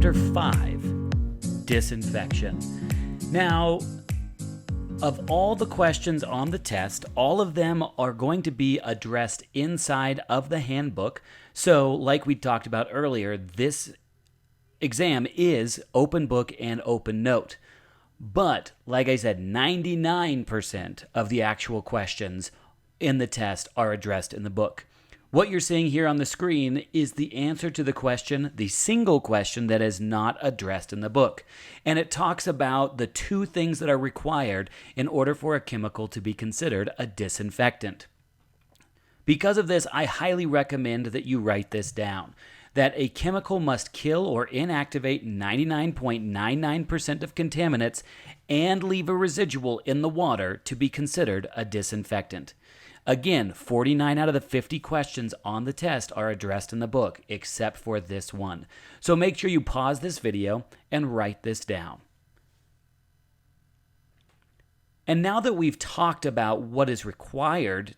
Chapter 5, Disinfection. Now, of all the questions on the test, all of them are going to be addressed inside of the handbook. So, like we talked about earlier, this exam is open book and open note. But, like I said, 99% of the actual questions in the test are addressed in the book. What you're seeing here on the screen is the answer to the question, the single question that is not addressed in the book. And it talks about the two things that are required in order for a chemical to be considered a disinfectant. Because of this, I highly recommend that you write this down, that a chemical must kill or inactivate 99.99% of contaminants and leave a residual in the water to be considered a disinfectant. Again, 49 out of the 50 questions on the test are addressed in the book, except for this one. So make sure you pause this video and write this down. And now that we've talked about what is required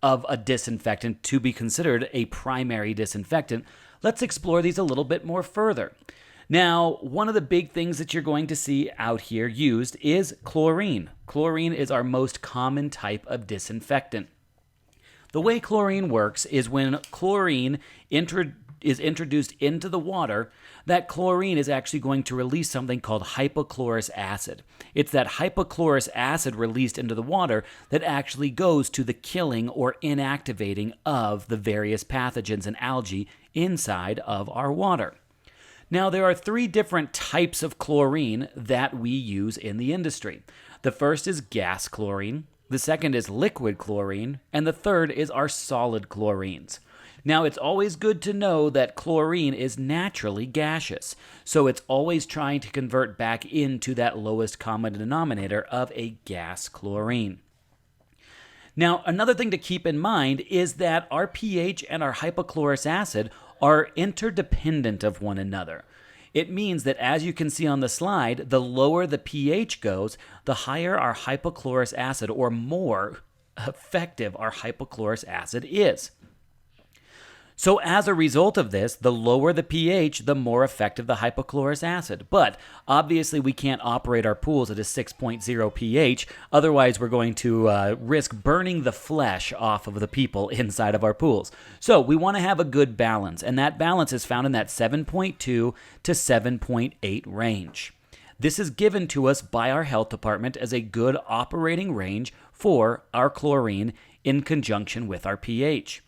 of a disinfectant to be considered a primary disinfectant, let's explore these a little bit more further. Now, one of the big things that you're going to see out here used is chlorine. Chlorine is our most common type of disinfectant. The way chlorine works is when chlorine is introduced into the water, that chlorine is actually going to release something called hypochlorous acid. It's that hypochlorous acid released into the water that actually goes to the killing or inactivating of the various pathogens and algae inside of our water. Now, there are three different types of chlorine that we use in the industry. The first is gas chlorine. The second is liquid chlorine, and the third is our solid chlorines. Now, it's always good to know that chlorine is naturally gaseous, so it's always trying to convert back into that lowest common denominator of a gas chlorine. Now, another thing to keep in mind is that our pH and our hypochlorous acid are interdependent of one another. It means that, as you can see on the slide, the lower the pH goes, the higher our hypochlorous acid, or more effective our hypochlorous acid is. So as a result of this, the lower the pH, the more effective the hypochlorous acid. But obviously we can't operate our pools at a 6.0 pH, otherwise we're going to risk burning the flesh off of the people inside of our pools. So we want to have a good balance, and that balance is found in that 7.2 to 7.8 range. This is given to us by our health department as a good operating range for our chlorine in conjunction with our pH.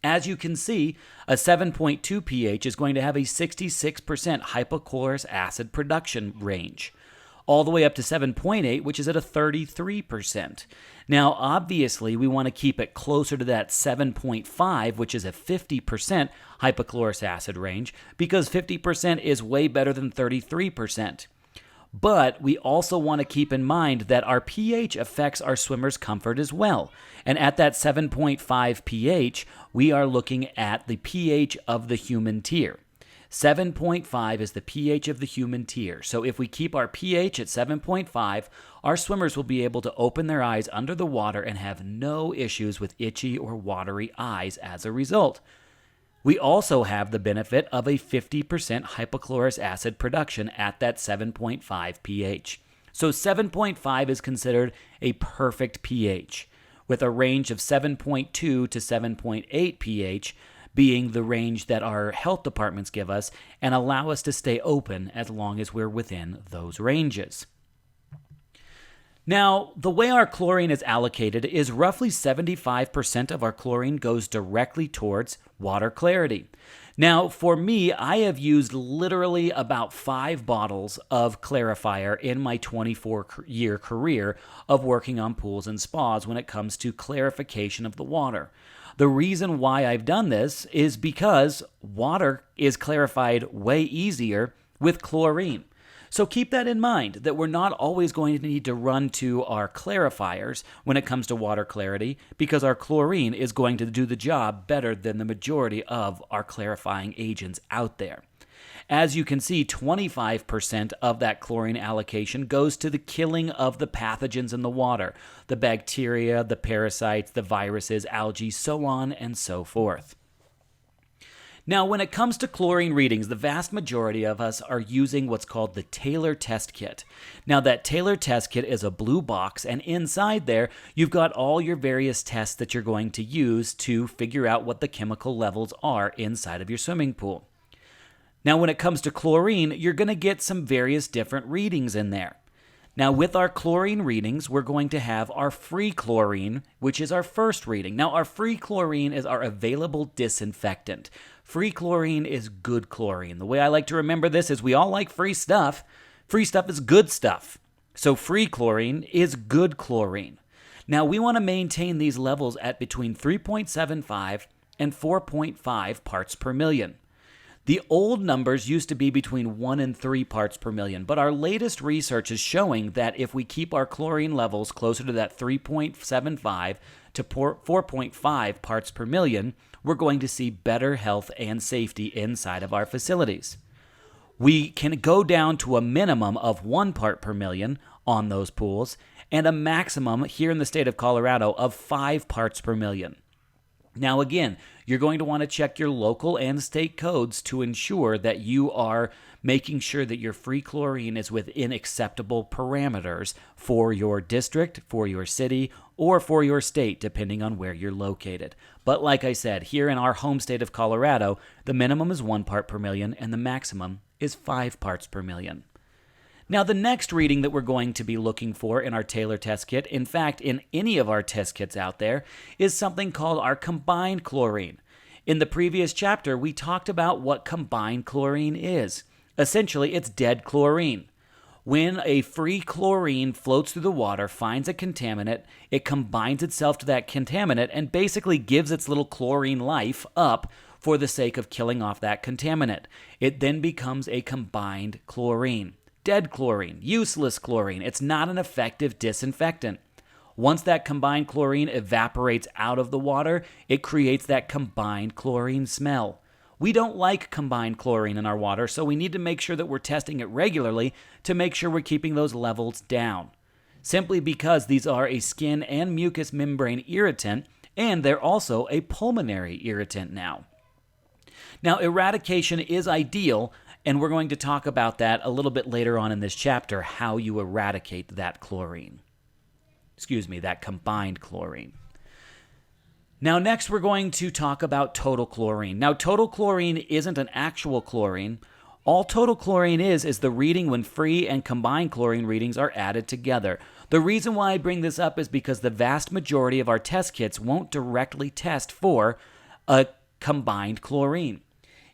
As you can see, a 7.2 pH is going to have a 66% hypochlorous acid production range, all the way up to 7.8, which is at a 33%. Now, obviously, we want to keep it closer to that 7.5, which is a 50% hypochlorous acid range, because 50% is way better than 33%. But we also want to keep in mind that our pH affects our swimmers' comfort as well. And at that 7.5 pH, we are looking at the pH of the human tear. 7.5 is the pH of the human tear. So if we keep our pH at 7.5, our swimmers will be able to open their eyes under the water and have no issues with itchy or watery eyes as a result. We also have the benefit of a 50% hypochlorous acid production at that 7.5 pH. So 7.5 is considered a perfect pH, with a range of 7.2 to 7.8 pH being the range that our health departments give us and allow us to stay open as long as we're within those ranges. Now, the way our chlorine is allocated is roughly 75% of our chlorine goes directly towards water clarity. Now, for me, I have used literally about 5 bottles of clarifier in my 24-year career of working on pools and spas when it comes to clarification of the water. The reason why I've done this is because water is clarified way easier with chlorine. So keep that in mind, that we're not always going to need to run to our clarifiers when it comes to water clarity, because our chlorine is going to do the job better than the majority of our clarifying agents out there. As you can see, 25% of that chlorine allocation goes to the killing of the pathogens in the water, the bacteria, the parasites, the viruses, algae, so on and so forth. Now, when it comes to chlorine readings, the vast majority of us are using what's called the Taylor test kit. Now, that Taylor test kit is a blue box, and inside there, you've got all your various tests that you're going to use to figure out what the chemical levels are inside of your swimming pool. Now, when it comes to chlorine, you're going to get some various different readings in there. Now, with our chlorine readings, we're going to have our free chlorine, which is our first reading. Now, our free chlorine is our available disinfectant. Free chlorine is good chlorine. The way I like to remember this is we all like free stuff. Free stuff is good stuff. So free chlorine is good chlorine. Now, we want to maintain these levels at between 3.75 and 4.5 parts per million. The old numbers used to be between 1 and 3 parts per million, but our latest research is showing that if we keep our chlorine levels closer to that 3.75 to 4.5 parts per million, we're going to see better health and safety inside of our facilities. We can go down to a minimum of 1 part per million on those pools and a maximum here in the state of Colorado of 5 parts per million. Now, again, you're going to want to check your local and state codes to ensure that you are making sure that your free chlorine is within acceptable parameters for your district, for your city, or for your state, depending on where you're located. But like I said, here in our home state of Colorado, the minimum is 1 part per million and the maximum is 5 parts per million. Now, the next reading that we're going to be looking for in our Taylor test kit, in fact, in any of our test kits out there, is something called our combined chlorine. In the previous chapter, we talked about what combined chlorine is. Essentially, it's dead chlorine. When a free chlorine floats through the water, finds a contaminant, it combines itself to that contaminant and basically gives its little chlorine life up for the sake of killing off that contaminant. It then becomes a combined chlorine. Dead chlorine, useless chlorine. It's not an effective disinfectant. Once that combined chlorine evaporates out of the water, it creates that combined chlorine smell. We don't like combined chlorine in our water, so we need to make sure that we're testing it regularly to make sure we're keeping those levels down. Simply because these are a skin and mucous membrane irritant, and they're also a pulmonary irritant now. Now, eradication is ideal, and we're going to talk about that a little bit later on in this chapter, how you eradicate that chlorine. That combined chlorine. Now, next we're going to talk about total chlorine. Now, total chlorine isn't an actual chlorine. All total chlorine is the reading when free and combined chlorine readings are added together. The reason why I bring this up is because the vast majority of our test kits won't directly test for a combined chlorine.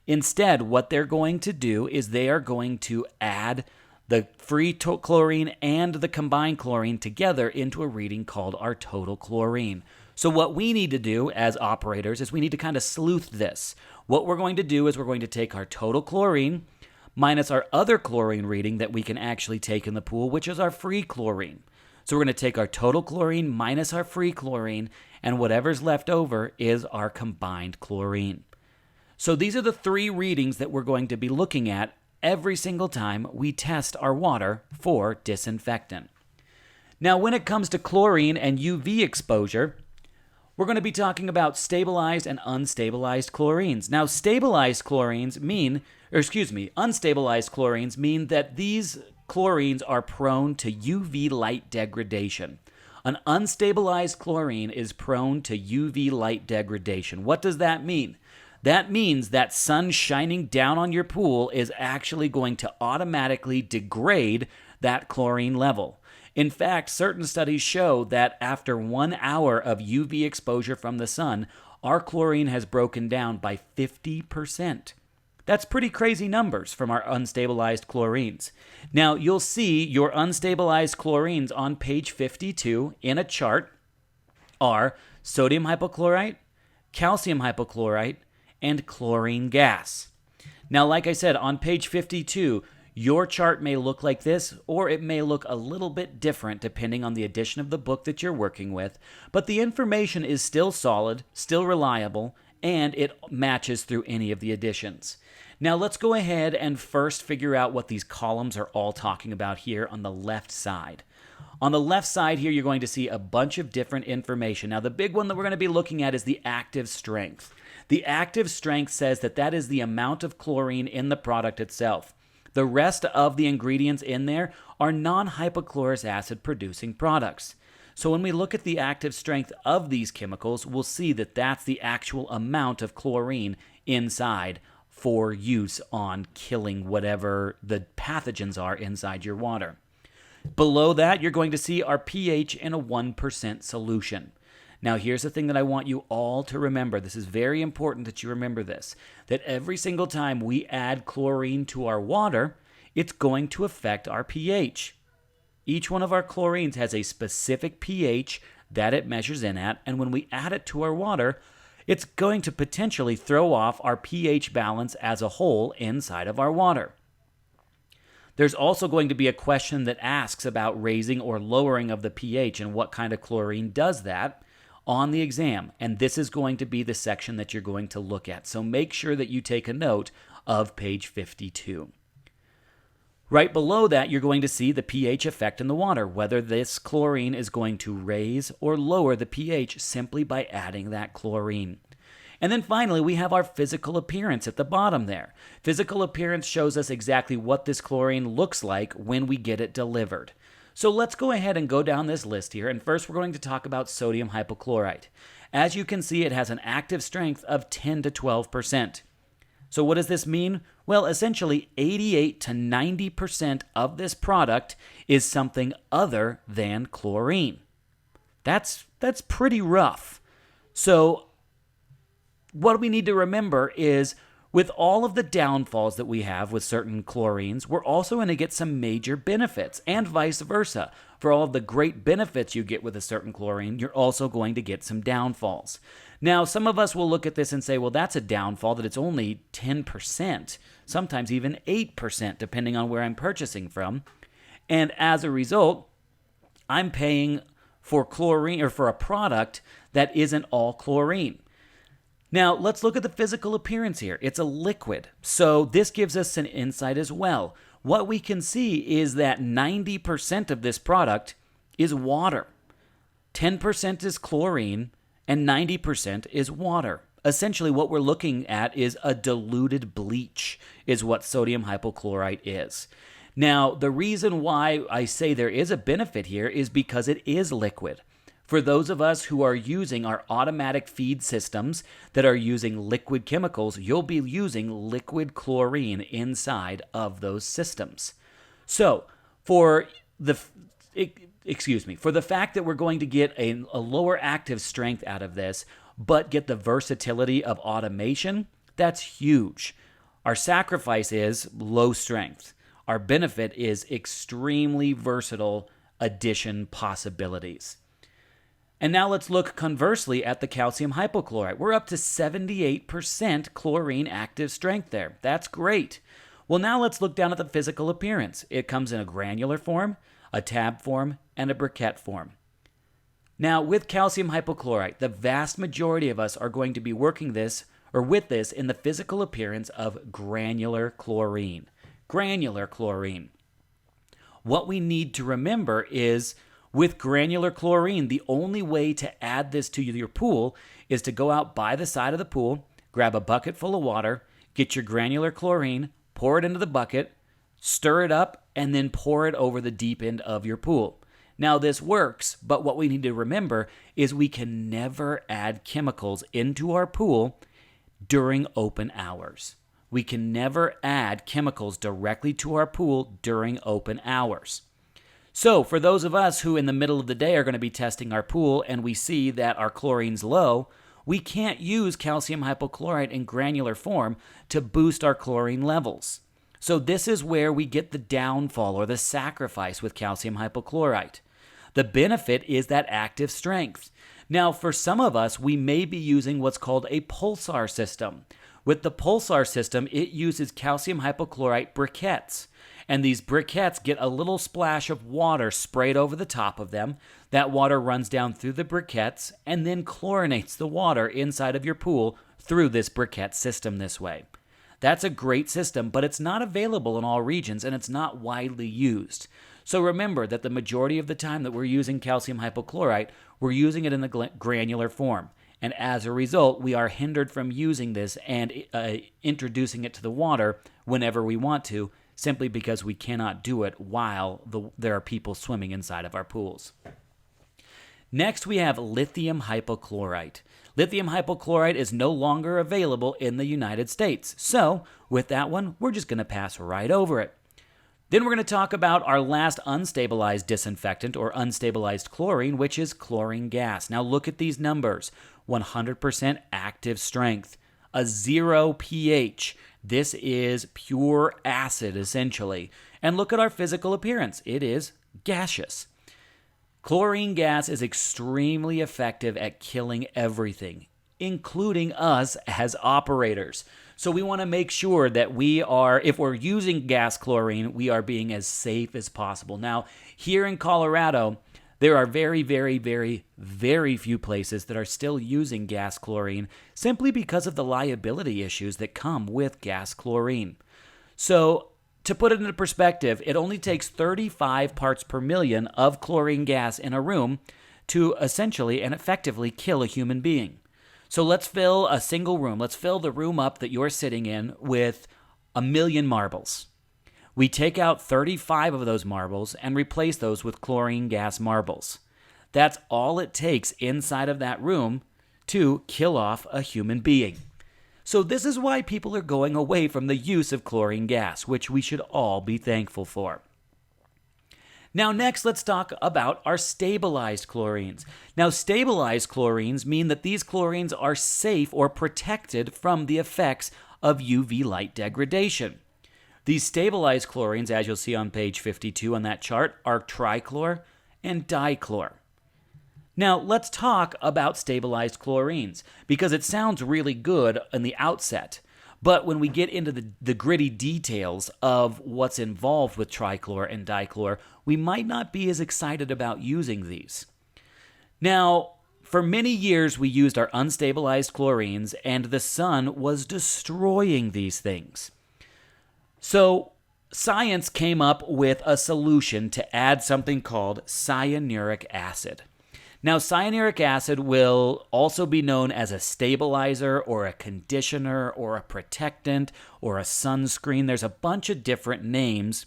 Instead, what they're going to do is they are going to add the free chlorine and the combined chlorine together into a reading called our total chlorine. So what we need to do as operators is we need to kind of sleuth this. What we're going to do is we're going to take our total chlorine minus our other chlorine reading that we can actually take in the pool, which is our free chlorine. So we're going to take our total chlorine minus our free chlorine, and whatever's left over is our combined chlorine. So these are the 3 readings that we're going to be looking at every single time we test our water for disinfectant. Now, when it comes to chlorine and UV exposure, we're going to be talking about stabilized and unstabilized chlorines. Now, unstabilized chlorines mean that these chlorines are prone to UV light degradation. An unstabilized chlorine is prone to UV light degradation. What does that mean? That means that sun shining down on your pool is actually going to automatically degrade that chlorine level. In fact, certain studies show that after 1 hour of UV exposure from the sun, our chlorine has broken down by 50%. That's pretty crazy numbers from our unstabilized chlorines. Now, you'll see your unstabilized chlorines on page 52 in a chart are sodium hypochlorite, calcium hypochlorite, and chlorine gas. Now, like I said, on page 52, your chart may look like this, or it may look a little bit different depending on the edition of the book that you're working with, but the information is still solid, still reliable, and it matches through any of the editions. Now, let's go ahead and first figure out what these columns are all talking about here on the left side. On the left side here, you're going to see a bunch of different information. Now, the big one that we're going to be looking at is the active strength. The active strength says that that is the amount of chlorine in the product itself. The rest of the ingredients in there are non-hypochlorous acid producing products. So when we look at the active strength of these chemicals, we'll see that that's the actual amount of chlorine inside for use on killing whatever the pathogens are inside your water. Below that, you're going to see our pH in a 1% solution. Now, here's the thing that I want you all to remember. This is very important that you remember this, that every single time we add chlorine to our water, it's going to affect our pH. Each one of our chlorines has a specific pH that it measures in at, and when we add it to our water, it's going to potentially throw off our pH balance as a whole inside of our water. There's also going to be a question that asks about raising or lowering of the pH and what kind of chlorine does that on the exam, and this is going to be the section that you're going to look at. So make sure that you take a note of page 52. Right below that, you're going to see the pH effect in the water, whether this chlorine is going to raise or lower the pH simply by adding that chlorine. And then finally, we have our physical appearance at the bottom there. Physical appearance shows us exactly what this chlorine looks like when we get it delivered. So let's go ahead and go down this list here, and first we're going to talk about sodium hypochlorite. As you can see, it has an active strength of 10 to 12%. So what does this mean? Well, essentially 88 to 90% of this product is something other than chlorine. That's pretty rough. So what we need to remember is with all of the downfalls that we have with certain chlorines, we're also going to get some major benefits, and vice versa. For all of the great benefits you get with a certain chlorine, you're also going to get some downfalls. Now, some of us will look at this and say, well, that's a downfall, that it's only 10%, sometimes even 8%, depending on where I'm purchasing from. And as a result, I'm paying for chlorine or for a product that isn't all chlorine. Now, let's look at the physical appearance here. It's a liquid, so this gives us an insight as well. What we can see is that 90% of this product is water, 10% is chlorine, and 90% is water. Essentially, what we're looking at is a diluted bleach, is what sodium hypochlorite is. Now, the reason why I say there is a benefit here is because it is liquid. For those of us who are using our automatic feed systems that are using liquid chemicals, you'll be using liquid chlorine inside of those systems. So, for the fact that we're going to get a lower active strength out of this, but get the versatility of automation, that's huge. Our sacrifice is low strength. Our benefit is extremely versatile addition possibilities. And now let's look conversely at the calcium hypochlorite. We're up to 78% chlorine active strength there. That's great. Well, now let's look down at the physical appearance. It comes in a granular form, a tab form, and a briquette form. Now, with calcium hypochlorite, the vast majority of us are going to be working this or with this in the physical appearance of granular chlorine. Granular chlorine. What we need to remember is with granular chlorine, the only way to add this to your pool is to go out by the side of the pool, grab a bucket full of water, get your granular chlorine, pour it into the bucket, stir it up, and then pour it over the deep end of your pool. Now, this works, but what we need to remember is we can never add chemicals into our pool during open hours. We can never add chemicals directly to our pool during open hours. So for those of us who in the middle of the day are going to be testing our pool and we see that our chlorine's low, we can't use calcium hypochlorite in granular form to boost our chlorine levels. So this is where we get the downfall or the sacrifice with calcium hypochlorite. The benefit is that active strength. Now, for some of us, we may be using what's called a pulsar system. With the pulsar system, it uses calcium hypochlorite briquettes. And these briquettes get a little splash of water sprayed over the top of them. That water runs down through the briquettes and then chlorinates the water inside of your pool through this briquette system this way. That's a great system, but it's not available in all regions and it's not widely used. So remember that the majority of the time that we're using calcium hypochlorite, we're using it in the granular form. And as a result, we are hindered from using this and introducing it to the water whenever we want to, simply because we cannot do it while there are people swimming inside of our pools. Next, we have lithium hypochlorite. Lithium hypochlorite is no longer available in the United States. So, with that one, we're just going to pass right over it. Then we're going to talk about our last unstabilized disinfectant or unstabilized chlorine, which is chlorine gas. Now look at these numbers. 100% active strength, a 0 pH. This is pure acid, essentially. And look at our physical appearance. It is gaseous. Chlorine gas is extremely effective at killing everything, including us as operators. So we want to make sure that if we're using gas chlorine, we are being as safe as possible. Now, here in Colorado, there are very, very, very, very few places that are still using gas chlorine simply because of the liability issues that come with gas chlorine. So, to put it into perspective, it only takes 35 parts per million of chlorine gas in a room to essentially and effectively kill a human being. So let's fill a single room. Let's fill the room up that you're sitting in with 1,000,000 marbles. We take out 35 of those marbles and replace those with chlorine gas marbles. That's all it takes inside of that room to kill off a human being. So this is why people are going away from the use of chlorine gas, which we should all be thankful for. Now next, let's talk about our stabilized chlorines. Now stabilized chlorines mean that these chlorines are safe or protected from the effects of UV light degradation. These stabilized chlorines, as you'll see on page 52 on that chart, are trichlor and dichlor. Now, let's talk about stabilized chlorines, because it sounds really good in the outset. But when we get into the gritty details of what's involved with trichlor and dichlor, we might not be as excited about using these. Now, for many years, we used our unstabilized chlorines, and the sun was destroying these things. So, science came up with a solution to add something called cyanuric acid. Now, cyanuric acid will also be known as a stabilizer or a conditioner or a protectant or a sunscreen. There's a bunch of different names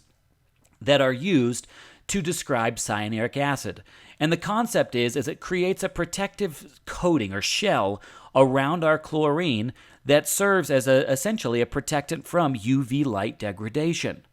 that are used to describe cyanuric acid. And the concept is it creates a protective coating or shell around our chlorine that serves as essentially a protectant from UV light degradation.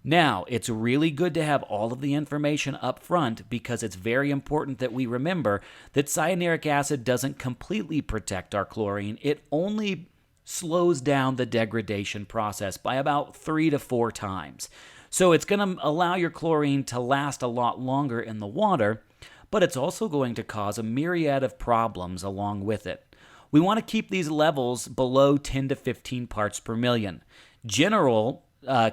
Now, it's really good to have all of the information up front because it's very important that we remember that cyanuric acid doesn't completely protect our chlorine. It only slows down the degradation process by about 3 to 4 times. So it's going to allow your chlorine to last a lot longer in the water, but it's also going to cause a myriad of problems along with it. We want to keep these levels below 10 to 15 parts per million. General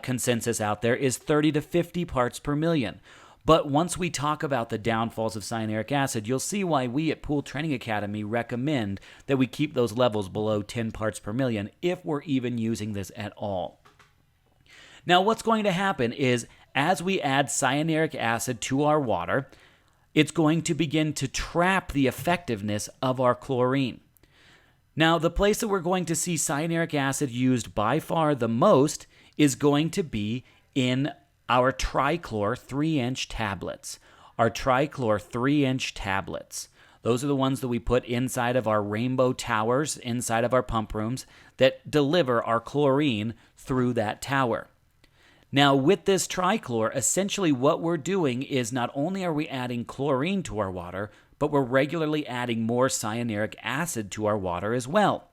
consensus out there is 30 to 50 parts per million. But once we talk about the downfalls of cyanuric acid, you'll see why we at Pool Training Academy recommend that we keep those levels below 10 parts per million if we're even using this at all. Now, what's going to happen is as we add cyanuric acid to our water, it's going to begin to trap the effectiveness of our chlorine. Now, the place that we're going to see cyanuric acid used by far the most is going to be in our trichlor 3-inch tablets. Our trichlor 3-inch tablets. Those are the ones that we put inside of our rainbow towers, inside of our pump rooms, that deliver our chlorine through that tower. Now, with this trichlor, essentially what we're doing is not only are we adding chlorine to our water, but we're regularly adding more cyanuric acid to our water as well.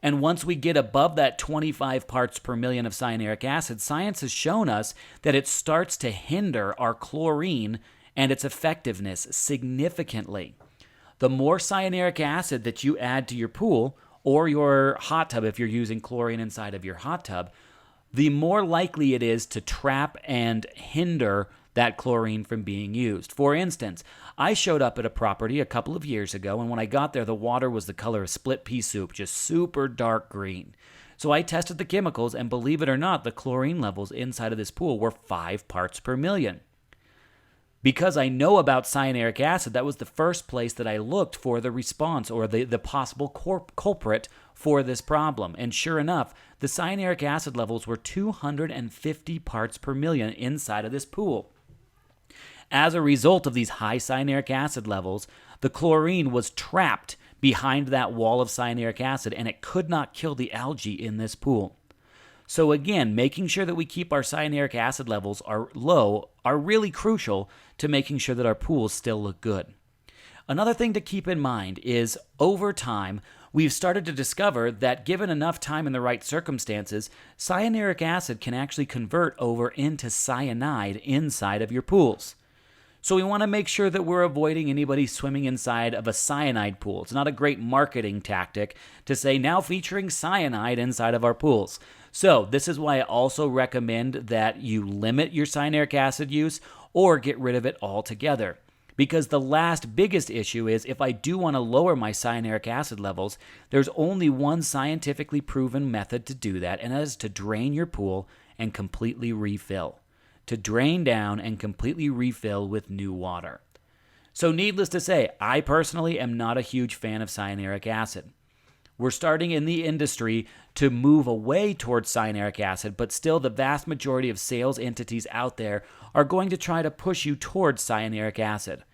And once we get above that 25 parts per million of cyanuric acid, science has shown us that it starts to hinder our chlorine and its effectiveness significantly. The more cyanuric acid that you add to your pool or your hot tub, if you're using chlorine inside of your hot tub, the more likely it is to trap and hinder that chlorine from being used. For instance, I showed up at a property a couple of years ago, and when I got there, the water was the color of split pea soup, just super dark green. So I tested the chemicals, and believe it or not, the chlorine levels inside of this pool were 5 parts per million. Because I know about cyanuric acid, that was the first place that I looked for the response or the possible culprit for this problem. And sure enough, the cyanuric acid levels were 250 parts per million inside of this pool. As a result of these high cyanuric acid levels, the chlorine was trapped behind that wall of cyanuric acid, and it could not kill the algae in this pool. So again, making sure that we keep our cyanuric acid levels are low are really crucial to making sure that our pools still look good. Another thing to keep in mind is over time, we've started to discover that given enough time and the right circumstances, cyanuric acid can actually convert over into cyanide inside of your pools. So we want to make sure that we're avoiding anybody swimming inside of a cyanide pool. It's not a great marketing tactic to say now featuring cyanide inside of our pools. So this is why I also recommend that you limit your cyanuric acid use or get rid of it altogether. Because the last biggest issue is if I do want to lower my cyanuric acid levels, there's only one scientifically proven method to do that, and that is to drain your pool and completely refill. To drain down and completely refill with new water. So needless to say, I personally am not a huge fan of cyanuric acid. We're starting in the industry to move away towards cyanuric acid, but still the vast majority of sales entities out there are going to try to push you towards cyanuric acid.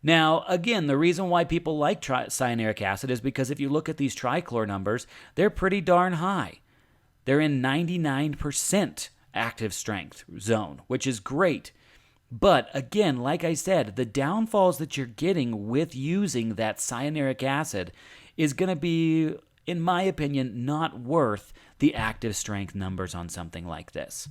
Now, again, the reason why people like cyanuric acid is because if you look at these trichlor numbers, they're pretty darn high. They're in 99% active strength zone, which is great. But again, like I said, the downfalls that you're getting with using that cyanuric acid is going to be, in my opinion, not worth the active strength numbers on something like this.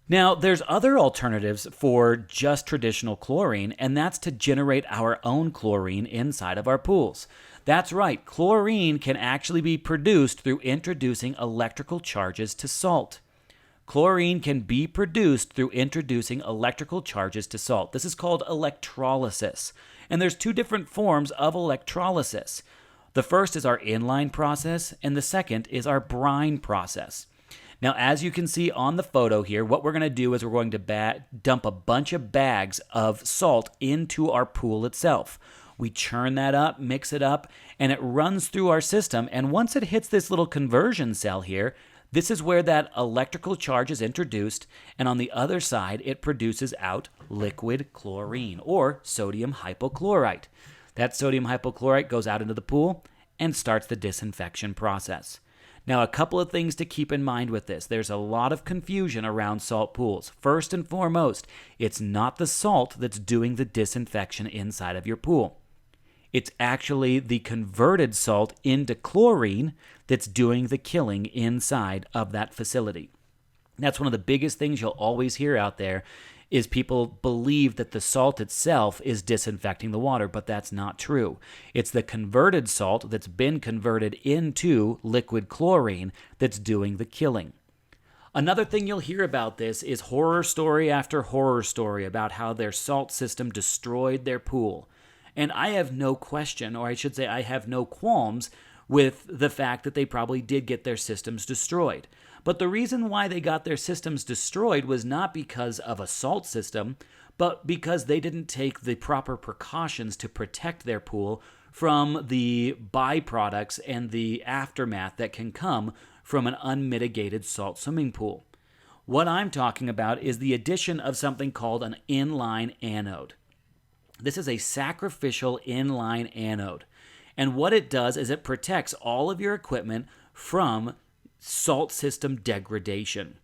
Now, there's other alternatives for just traditional chlorine, and that's to generate our own chlorine inside of our pools. That's right, chlorine can actually be produced through introducing electrical charges to salt. Chlorine can be produced through introducing electrical charges to salt. This is called electrolysis. And there's two different forms of electrolysis. The first is our inline process, and the second is our brine process. Now, as you can see on the photo here, what we're going to do is we're going to dump a bunch of bags of salt into our pool itself. We churn that up, mix it up, and it runs through our system. And once it hits this little conversion cell here, this is where that electrical charge is introduced, and on the other side, it produces out liquid chlorine, or sodium hypochlorite. That sodium hypochlorite goes out into the pool and starts the disinfection process. Now, a couple of things to keep in mind with this. There's a lot of confusion around salt pools. First and foremost, it's not the salt that's doing the disinfection inside of your pool. It's actually the converted salt into chlorine that's doing the killing inside of that facility. That's one of the biggest things you'll always hear out there is people believe that the salt itself is disinfecting the water, but that's not true. It's the converted salt that's been converted into liquid chlorine that's doing the killing. Another thing you'll hear about this is horror story after horror story about how their salt system destroyed their pool. And I have no question, or I should say I have no qualms with the fact that they probably did get their systems destroyed. But the reason why they got their systems destroyed was not because of a salt system, but because they didn't take the proper precautions to protect their pool from the byproducts and the aftermath that can come from an unmitigated salt swimming pool. What I'm talking about is the addition of something called an inline anode. This is a sacrificial inline anode. And what it does is it protects all of your equipment from salt system degradation.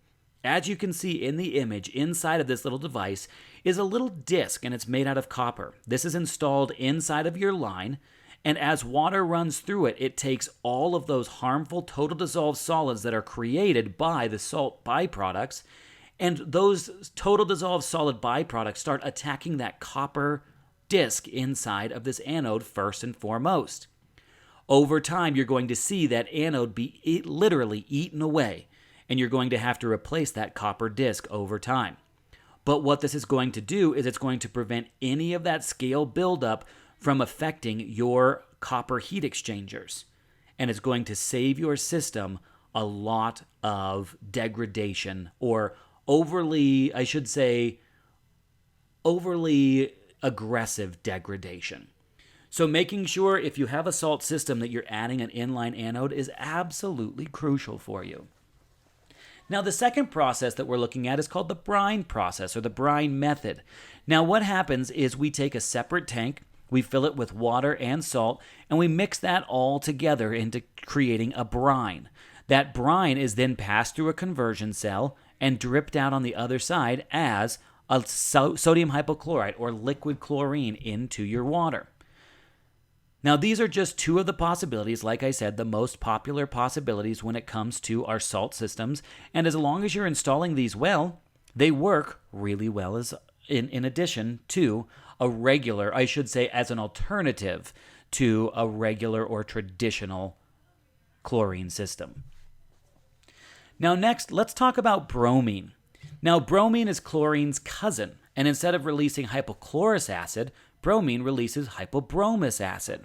As you can see in the image, inside of this little device is a little disc, and it's made out of copper. This is installed inside of your line, and as water runs through it, it takes all of those harmful total dissolved solids that are created by the salt byproducts, and those total dissolved solid byproducts start attacking that copper disc inside of this anode first and foremost. Over time, you're going to see that anode be literally eaten away, and you're going to have to replace that copper disc over time. But what this is going to do is it's going to prevent any of that scale buildup from affecting your copper heat exchangers, and it's going to save your system a lot of degradation, or overly, I should say, overly aggressive degradation. So making sure if you have a salt system that you're adding an inline anode is absolutely crucial for you. Now, the second process that we're looking at is called the brine process or the brine method. Now, what happens is we take a separate tank, we fill it with water and salt, and we mix that all together into creating a brine. That brine is then passed through a conversion cell and dripped out on the other side as a sodium hypochlorite or liquid chlorine into your water. Now, these are just two of the possibilities, like I said, the most popular possibilities when it comes to our salt systems. And as long as you're installing these well, they work really well as in addition to a regular, I should say, as an alternative to a regular or traditional chlorine system. Now, next, let's talk about bromine. Now, bromine is chlorine's cousin, and instead of releasing hypochlorous acid, bromine releases hypobromous acid.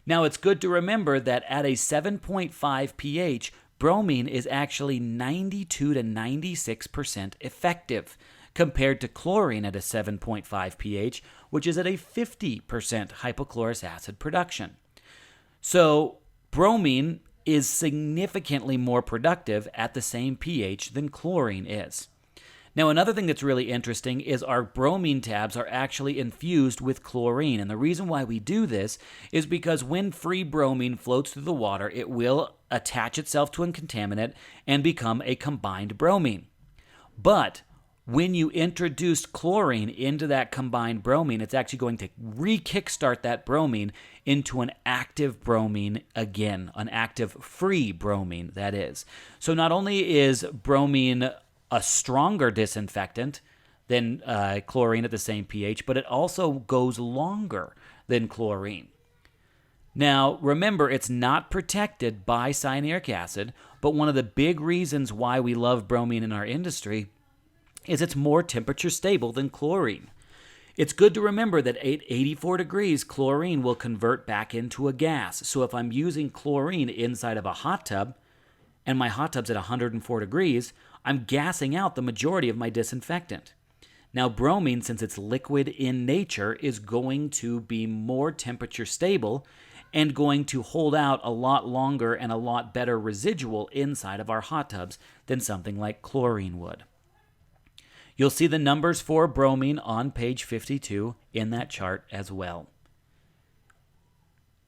Now, it's good to remember that at a 7.5 pH, bromine is actually 92 to 96% effective, compared to chlorine at a 7.5 pH, which is at a 50% hypochlorous acid production. So, bromine is significantly more productive at the same pH than chlorine is. Now, another thing that's really interesting is our bromine tabs are actually infused with chlorine. And the reason why we do this is because when free bromine floats through the water, it will attach itself to a contaminant and become a combined bromine. But when you introduce chlorine into that combined bromine, it's actually going to re-kickstart that bromine into an active bromine again, an active free bromine, that is. So not only is bromine a stronger disinfectant than chlorine at the same pH, but it also goes longer than chlorine. Now, remember, it's not protected by cyanuric acid, but one of the big reasons why we love bromine in our industry is it's more temperature stable than chlorine. It's good to remember that at 84 degrees, chlorine will convert back into a gas. So if I'm using chlorine inside of a hot tub, and my hot tub's at 104 degrees, I'm gassing out the majority of my disinfectant. Now, bromine, since it's liquid in nature, is going to be more temperature stable and going to hold out a lot longer and a lot better residual inside of our hot tubs than something like chlorine would. You'll see the numbers for bromine on page 52 in that chart as well.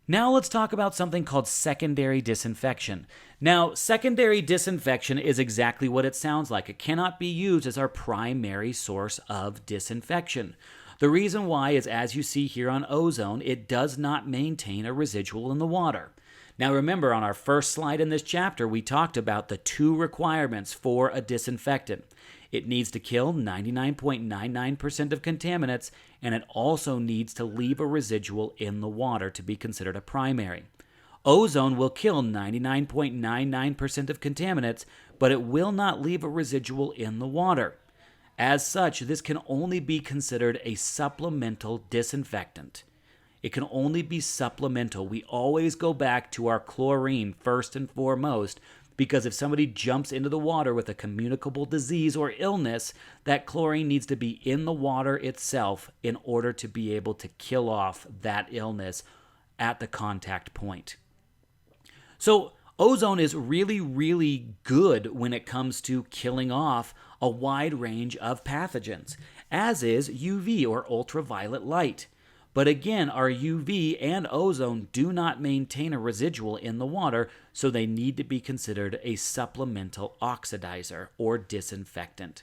Now let's talk about something called secondary disinfection. Now, secondary disinfection is exactly what it sounds like. It cannot be used as our primary source of disinfection. The reason why is, as you see here on ozone, it does not maintain a residual in the water. Now remember, on our first slide in this chapter, we talked about the two requirements for a disinfectant. It needs to kill 99.99% of contaminants, and it also needs to leave a residual in the water to be considered a primary. Ozone will kill 99.99% of contaminants, but it will not leave a residual in the water. As such, this can only be considered a supplemental disinfectant. It can only be supplemental. We always go back to our chlorine first and foremost, because if somebody jumps into the water with a communicable disease or illness, that chlorine needs to be in the water itself in order to be able to kill off that illness at the contact point. So ozone is really, really good when it comes to killing off a wide range of pathogens, as is UV or ultraviolet light. But again, our UV and ozone do not maintain a residual in the water, so they need to be considered a supplemental oxidizer or disinfectant.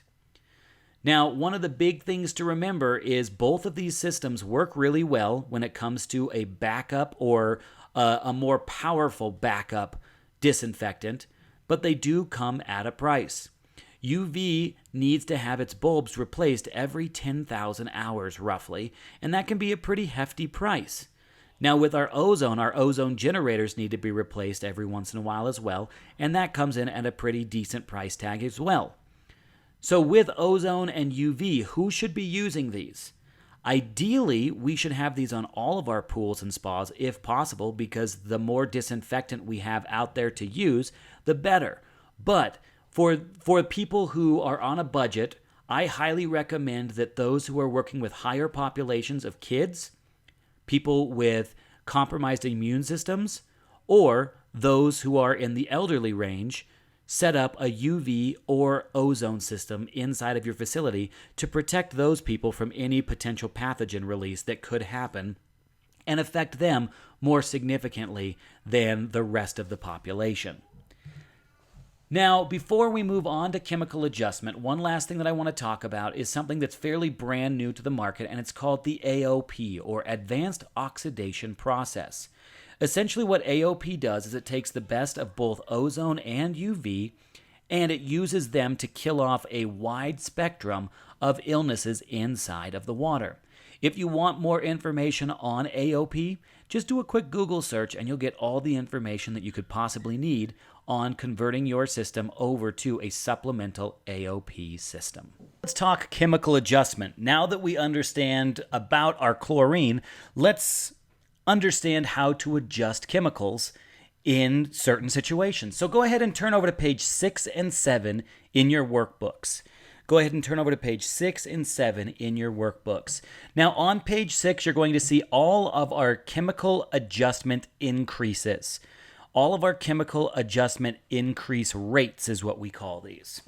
Now, one of the big things to remember is both of these systems work really well when it comes to a backup or a more powerful backup disinfectant, but they do come at a price. UV needs to have its bulbs replaced every 10,000 hours roughly, and that can be a pretty hefty price. Now with our ozone generators need to be replaced every once in a while as well, and that comes in at a pretty decent price tag as well. So with ozone and UV, who should be using these? Ideally, we should have these on all of our pools and spas if possible, because the more disinfectant we have out there to use, the better. But for people who are on a budget, I highly recommend that those who are working with higher populations of kids, people with compromised immune systems, or those who are in the elderly range, set up a UV or ozone system inside of your facility to protect those people from any potential pathogen release that could happen and affect them more significantly than the rest of the population. Now, before we move on to chemical adjustment, one last thing that I want to talk about is something that's fairly brand new to the market, and it's called the AOP, or Advanced Oxidation Process. Essentially, what AOP does is it takes the best of both ozone and UV, and it uses them to kill off a wide spectrum of illnesses inside of the water. If you want more information on AOP, just do a quick Google search and you'll get all the information that you could possibly need on converting your system over to a supplemental AOP system. Let's talk chemical adjustment. Now that we understand about our chlorine, let's understand how to adjust chemicals in certain situations. So go ahead and turn over to page 6 and 7 in your workbooks. Go ahead and turn over to page 6 and 7 in your workbooks. Now on page 6, you're going to see all of our chemical adjustment increases. All of our chemical adjustment increase rates is what we call these.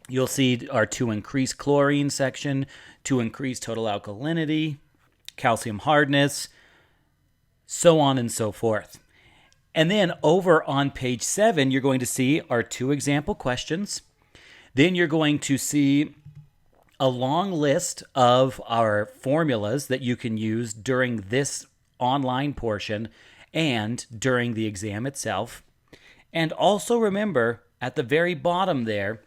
You'll see our to increase chlorine section, to increase total alkalinity, calcium hardness, so on and so forth. And then over on page 7, you're going to see our 2 example questions. Then you're going to see a long list of our formulas that you can use during this online portion and during the exam itself. And also remember at the very bottom there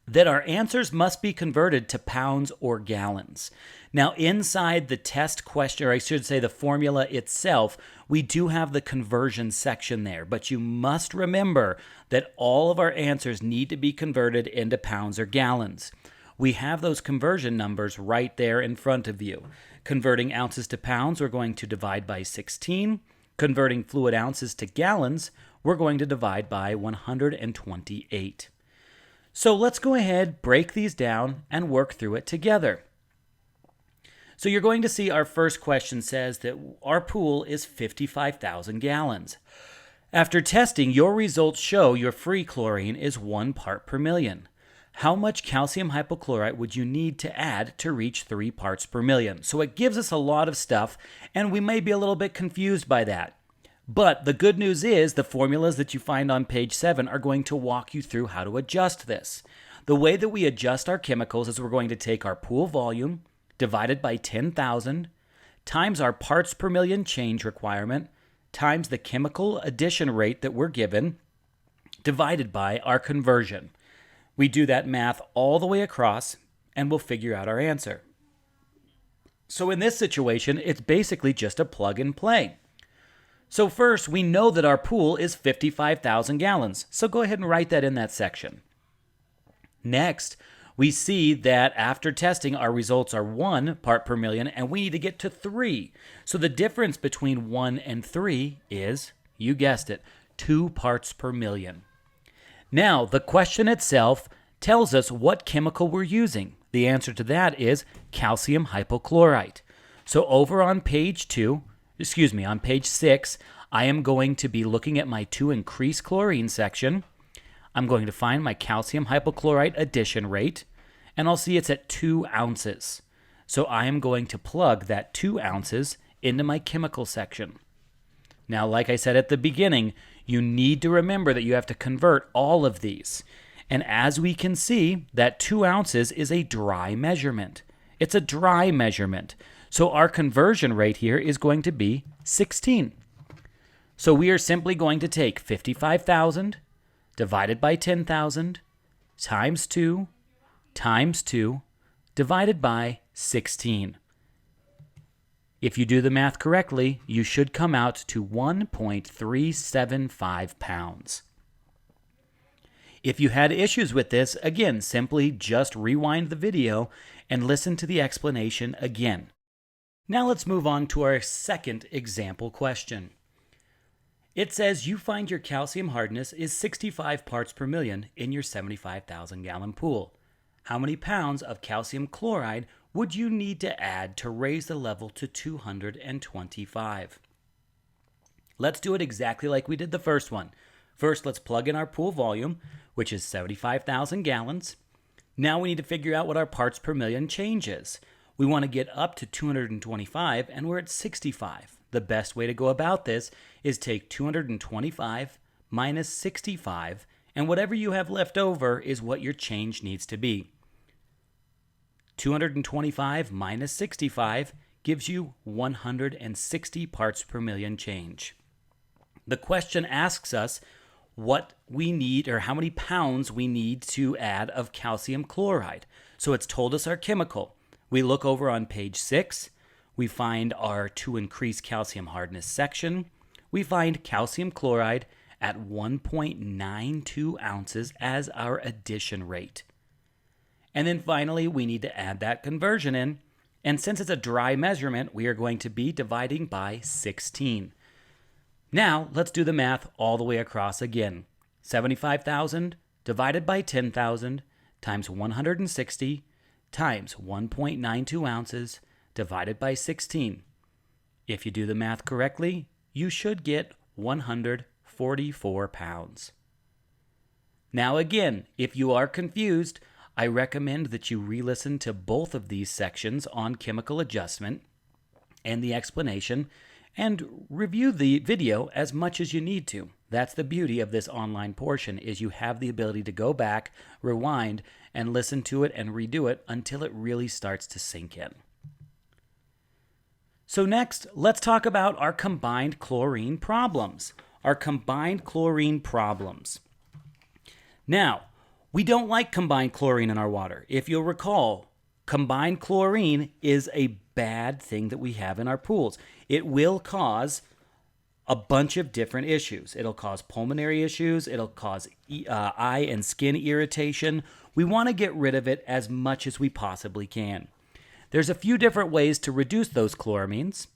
that our answers must be converted to pounds or gallons. Now, inside the test question, or I should say the formula itself, we do have the conversion section there, but you must remember that all of our answers need to be converted into pounds or gallons. We have those conversion numbers right there in front of you. Converting ounces to pounds, we're going to divide by 16. Converting fluid ounces to gallons, we're going to divide by 128. So let's go ahead, break these down, and work through it together. So you're going to see our first question says that our pool is 55,000 gallons. After testing, your results show your free chlorine is 1 part per million. How much calcium hypochlorite would you need to add to reach 3 parts per million? So it gives us a lot of stuff, and we may be a little bit confused by that. But the good news is the formulas that you find on page 7 are going to walk you through how to adjust this. The way that we adjust our chemicals is we're going to take our pool volume divided by 10,000 times our parts per million change requirement times the chemical addition rate that we're given divided by our conversion. We do that math all the way across and we'll figure out our answer. So in this situation, it's basically just a plug and play. So first, we know that our pool is 55,000 gallons. So go ahead and write that in that section. Next, we see that after testing, our results are 1 part per million, and we need to get to 3. So the difference between 1 and 3 is, you guessed it, 2 parts per million. Now, the question itself tells us what chemical we're using. The answer to that is calcium hypochlorite. So over on page 6, I am going to be looking at my to increase chlorine section. I'm going to find my calcium hypochlorite addition rate, and I'll see it's at 2 ounces. So I am going to plug that 2 ounces into my chemical section. Now, like I said at the beginning, you need to remember that you have to convert all of these. And as we can see, that 2 ounces is a dry measurement. It's a dry measurement. So our conversion rate here is going to be 16. So we are simply going to take 55,000 divided by 10,000 times 2 divided by 16. If you do the math correctly, you should come out to 1.375 pounds. If you had issues with this, again, simply just rewind the video and listen to the explanation again. Now let's move on to our second example question. It says you find your calcium hardness is 65 parts per million in your 75,000 gallon pool. how many pounds of calcium chloride would you need to add to raise the level to 225? Let's do it exactly like we did the first one. First, let's plug in our pool volume, which is 75,000 gallons. Now we need to figure out what our parts per million change is. We want to get up to 225, and we're at 65. The best way to go about this is take 225 minus 65, and whatever you have left over is what your change needs to be. 225 minus 65 gives you 160 parts per million change. The question asks us what we need or how many pounds we need to add of calcium chloride. So it's told us our chemical. We look over on page 6. We find our to increase calcium hardness section. We find calcium chloride at 1.92 ounces as our addition rate. And then finally, we need to add that conversion in. And since it's a dry measurement, we are going to be dividing by 16. Now, let's do the math all the way across again. 75,000 divided by 10,000 times 160 times 1.92 ounces divided by 16. If you do the math correctly, you should get 144 pounds. Now again, if you are confused, I recommend that you re-listen to both of these sections on chemical adjustment and the explanation, and review the video as much as you need to. That's the beauty of this online portion, is you have the ability to go back, rewind, and listen to it and redo it until it really starts to sink in. So next, let's talk about our combined chlorine problems. Now, we don't like combined chlorine in our water. If you'll recall, combined chlorine is a bad thing that we have in our pools. It will cause a bunch of different issues. It'll cause pulmonary issues. It'll cause eye and skin irritation. We want to get rid of it as much as we possibly can. There's a few different ways to reduce those chloramines.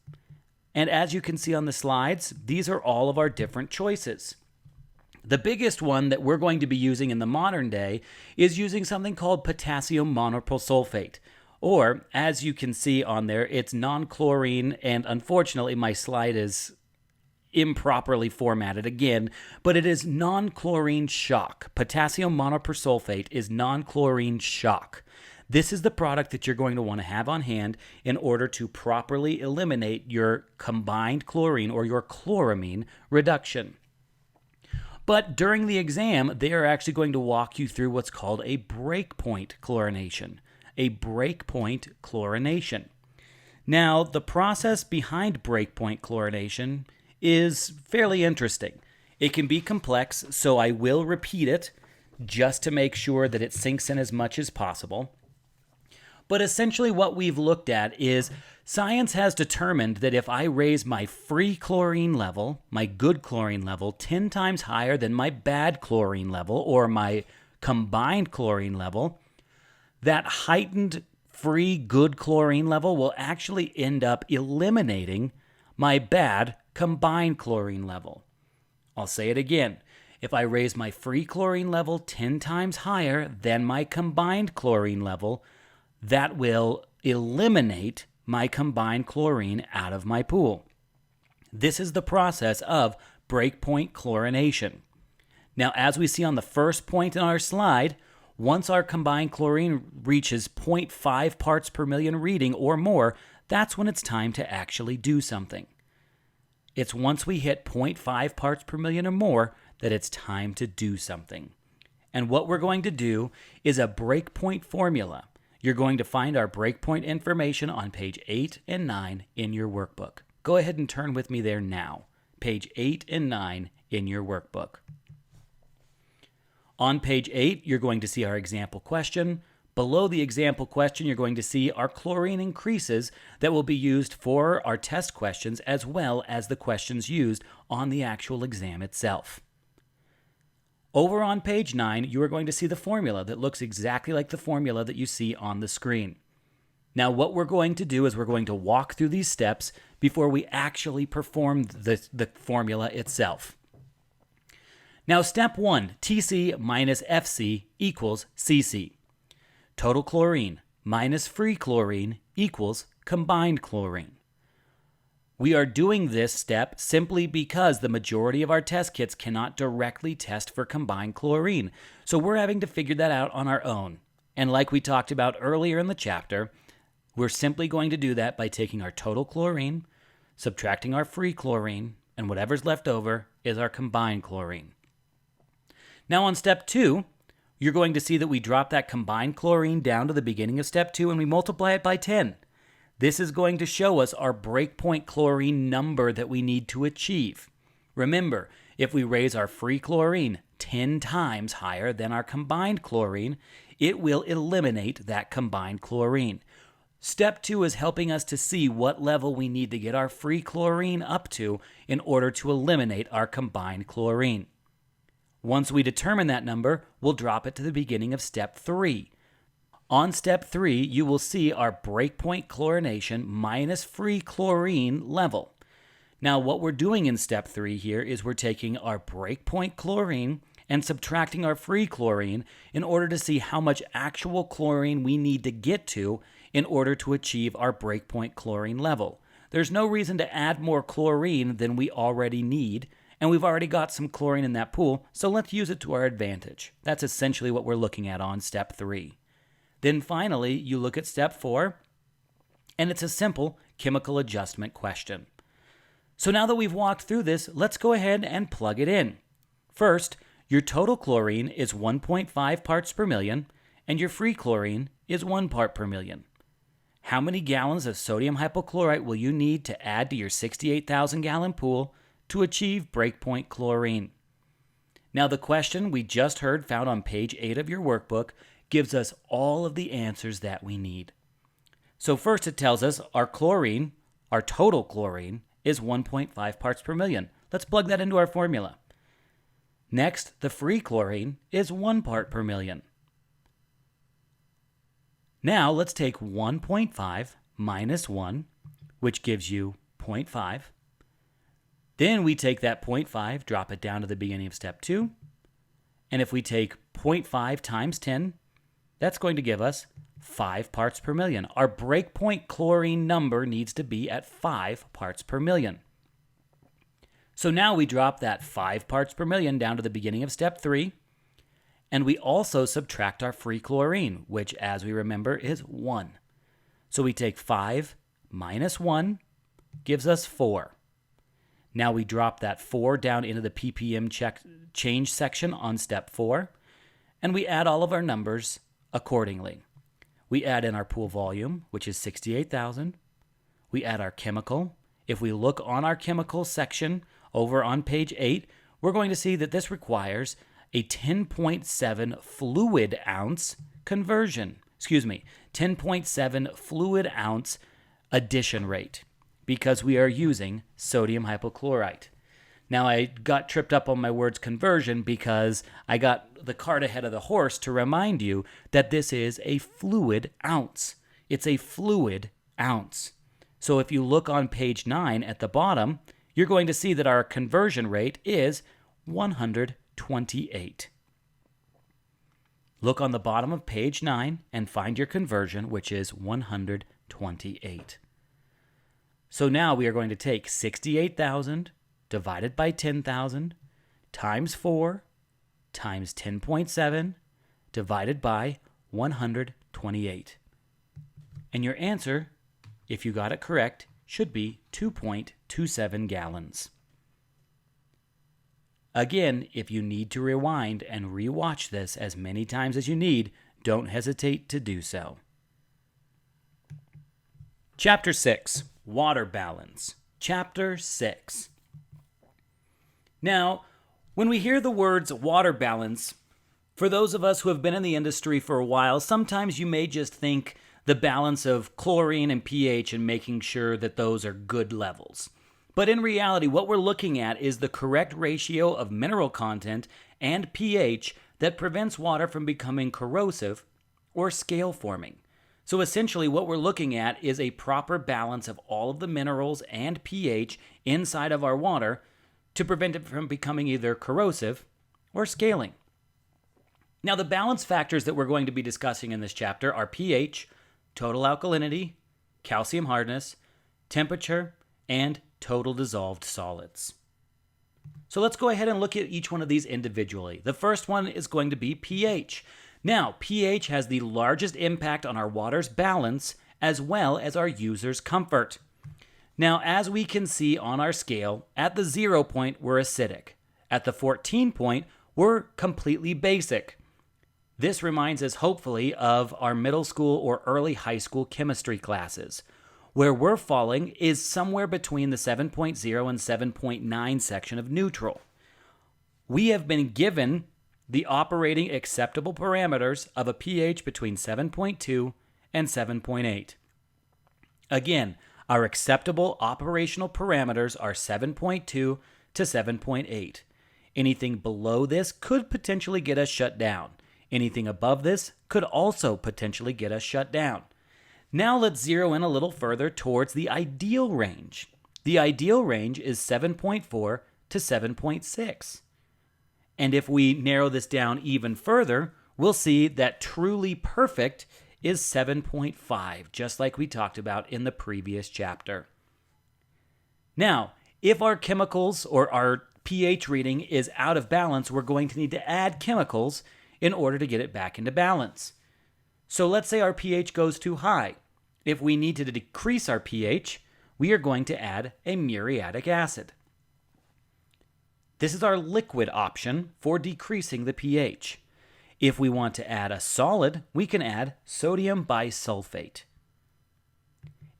And as you can see on the slides, these are all of our different choices. The biggest one that we're going to be using in the modern day is using something called potassium monoprosulfate. Or, as you can see on there, it's non-chlorine, and unfortunately my slide is improperly formatted again, but it is non-chlorine shock. Potassium monoprosulfate is non-chlorine shock. This is the product that you're going to want to have on hand in order to properly eliminate your combined chlorine or your chloramine reduction. But during the exam, they are actually going to walk you through what's called a breakpoint chlorination. Now, the process behind breakpoint chlorination is fairly interesting. It can be complex, so I will repeat it just to make sure that it sinks in as much as possible. But essentially what we've looked at is science has determined that if I raise my free chlorine level, my good chlorine level, 10 times higher than my bad chlorine level or my combined chlorine level, that heightened free good chlorine level will actually end up eliminating my bad combined chlorine level. I'll say it again. If I raise my free chlorine level 10 times higher than my combined chlorine level, that will eliminate my combined chlorine out of my pool. This is the process of breakpoint chlorination. Now, as we see on the first point in our slide, once our combined chlorine reaches 0.5 parts per million reading or more, that's when it's time to actually do something. It's once we hit 0.5 parts per million or more that it's time to do something. And what we're going to do is a breakpoint formula. You're going to find our breakpoint information on page 8 and 9 in your workbook. Go ahead and turn with me there now. Page 8 and 9 in your workbook. On page 8, you're going to see our example question. Below the example question, you're going to see our chlorine increases that will be used for our test questions as well as the questions used on the actual exam itself. Over on page 9, you are going to see the formula that looks exactly like the formula that you see on the screen. Now, what we're going to do is we're going to walk through these steps before we actually perform the formula itself. Now, step 1, TC minus FC equals CC. Total chlorine minus free chlorine equals combined chlorine. We are doing this step simply because the majority of our test kits cannot directly test for combined chlorine, so we're having to figure that out on our own. And like we talked about earlier in the chapter, we're simply going to do that by taking our total chlorine, subtracting our free chlorine, and whatever's left over is our combined chlorine. Now on step 2, you're going to see that we drop that combined chlorine down to the beginning of step 2 and we multiply it by 10. This is going to show us our breakpoint chlorine number that we need to achieve. Remember, if we raise our free chlorine 10 times higher than our combined chlorine, it will eliminate that combined chlorine. Step 2 is helping us to see what level we need to get our free chlorine up to in order to eliminate our combined chlorine. Once we determine that number, we'll drop it to the beginning of step 3. On step 3, you will see our breakpoint chlorination minus free chlorine level. Now, what we're doing in step 3 here is we're taking our breakpoint chlorine and subtracting our free chlorine in order to see how much actual chlorine we need to get to in order to achieve our breakpoint chlorine level. There's no reason to add more chlorine than we already need, and we've already got some chlorine in that pool, so let's use it to our advantage. That's essentially what we're looking at on step 3. Then finally, you look at step 4, and it's a simple chemical adjustment question. So now that we've walked through this, let's go ahead and plug it in. First, your total chlorine is 1.5 parts per million, and your free chlorine is 1 part per million. How many gallons of sodium hypochlorite will you need to add to your 68,000 gallon pool to achieve breakpoint chlorine? Now, the question we just heard found on page 8 of your workbook gives us all of the answers that we need. So first it tells us our chlorine, our total chlorine, is 1.5 parts per million. Let's plug that into our formula. Next, the free chlorine is 1 part per million. Now let's take 1.5 minus 1, which gives you 0.5. Then we take that 0.5, drop it down to the beginning of step 2. And if we take 0.5 times 10, that's going to give us 5 parts per million. Our breakpoint chlorine number needs to be at 5 parts per million. So now we drop that 5 parts per million down to the beginning of step 3, and we also subtract our free chlorine, which, as we remember, is 1. So we take 5 minus 1 gives us 4. Now we drop that 4 down into the ppm change section on step 4, and we add all of our numbers accordingly. We add in our pool volume, which is 68,000. We add our chemical. If we look on our chemical section over on page 8, we're going to see that this requires a 10.7 fluid ounce conversion. 10.7 fluid ounce addition rate because we are using sodium hypochlorite. Now, I got tripped up on my words conversion because I got the cart ahead of the horse to remind you that this is a fluid ounce. It's a fluid ounce. So if you look on page 9 at the bottom, you're going to see that our conversion rate is 128. Look on the bottom of page 9 and find your conversion, which is 128. So now we are going to take 68,000 divided by 10,000 times 4 times 10.7 divided by 128. And your answer, if you got it correct, should be 2.27 gallons. Again, if you need to rewind and rewatch this as many times as you need, don't hesitate to do so. Chapter 6, Water Balance. Chapter 6. Now, when we hear the words water balance, for those of us who have been in the industry for a while, sometimes you may just think the balance of chlorine and pH and making sure that those are good levels. But in reality, what we're looking at is the correct ratio of mineral content and pH that prevents water from becoming corrosive or scale forming. So essentially what we're looking at is a proper balance of all of the minerals and pH inside of our water to prevent it from becoming either corrosive or scaling. Now, the balance factors that we're going to be discussing in this chapter are pH, total alkalinity, calcium hardness, temperature, and total dissolved solids. So let's go ahead and look at each one of these individually. The first one is going to be pH. Now, pH has the largest impact on our water's balance as well as our user's comfort. Now, as we can see on our scale, at the 0 point, we're acidic. At the 14 point, we're completely basic. This reminds us, hopefully, of our middle school or early high school chemistry classes. Where we're falling is somewhere between the 7.0 and 7.9 section of neutral. We have been given the operating acceptable parameters of a pH between 7.2 and 7.8. Again, our acceptable operational parameters are 7.2 to 7.8. Anything below this could potentially get us shut down. Anything above this could also potentially get us shut down. Now let's zero in a little further towards the ideal range. The ideal range is 7.4 to 7.6. And if we narrow this down even further, we'll see that truly perfect is 7.5, just like we talked about in the previous chapter. Now, if our chemicals or our pH reading is out of balance, we're going to need to add chemicals in order to get it back into balance. So let's say our pH goes too high. If we need to decrease our pH, we are going to add a muriatic acid. This is our liquid option for decreasing the pH. If we want to add a solid, we can add sodium bisulfate.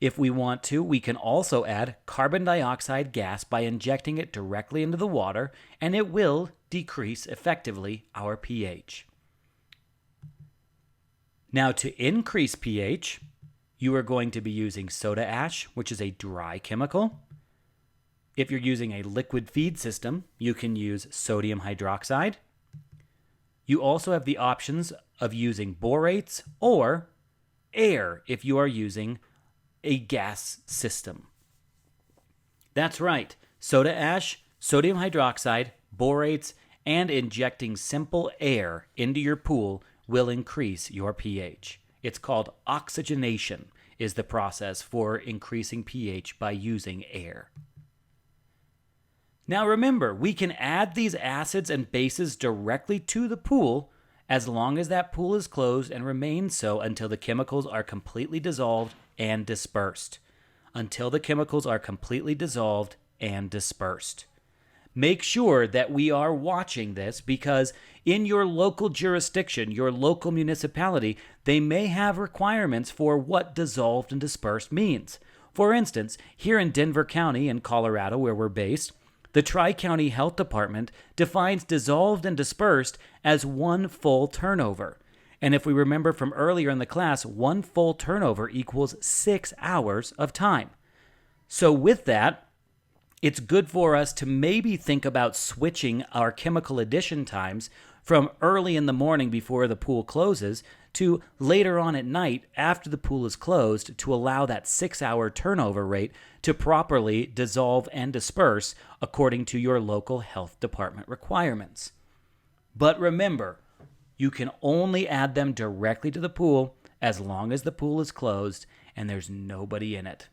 If we want to, we can also add carbon dioxide gas by injecting it directly into the water, and it will decrease effectively our pH. Now, to increase pH, you are going to be using soda ash, which is a dry chemical. If you're using a liquid feed system, you can use sodium hydroxide. You also have the options of using borates or air if you are using a gas system. That's right, soda ash, sodium hydroxide, borates, and injecting simple air into your pool will increase your pH. It's called oxygenation is the process for increasing pH by using air. Now remember, we can add these acids and bases directly to the pool as long as that pool is closed and remains so until the chemicals are completely dissolved and dispersed. Until the chemicals are completely dissolved and dispersed. Make sure that we are watching this because in your local jurisdiction, your local municipality, they may have requirements for what dissolved and dispersed means. For instance, here in Denver County in Colorado, where we're based, the Tri-County Health Department defines dissolved and dispersed as one full turnover. And if we remember from earlier in the class, one full turnover equals 6 hours of time. So with that, it's good for us to maybe think about switching our chemical addition times from early in the morning before the pool closes to later on at night after the pool is closed to allow that 6-hour turnover rate to properly dissolve and disperse according to your local health department requirements. But remember, you can only add them directly to the pool as long as the pool is closed and there's nobody in it.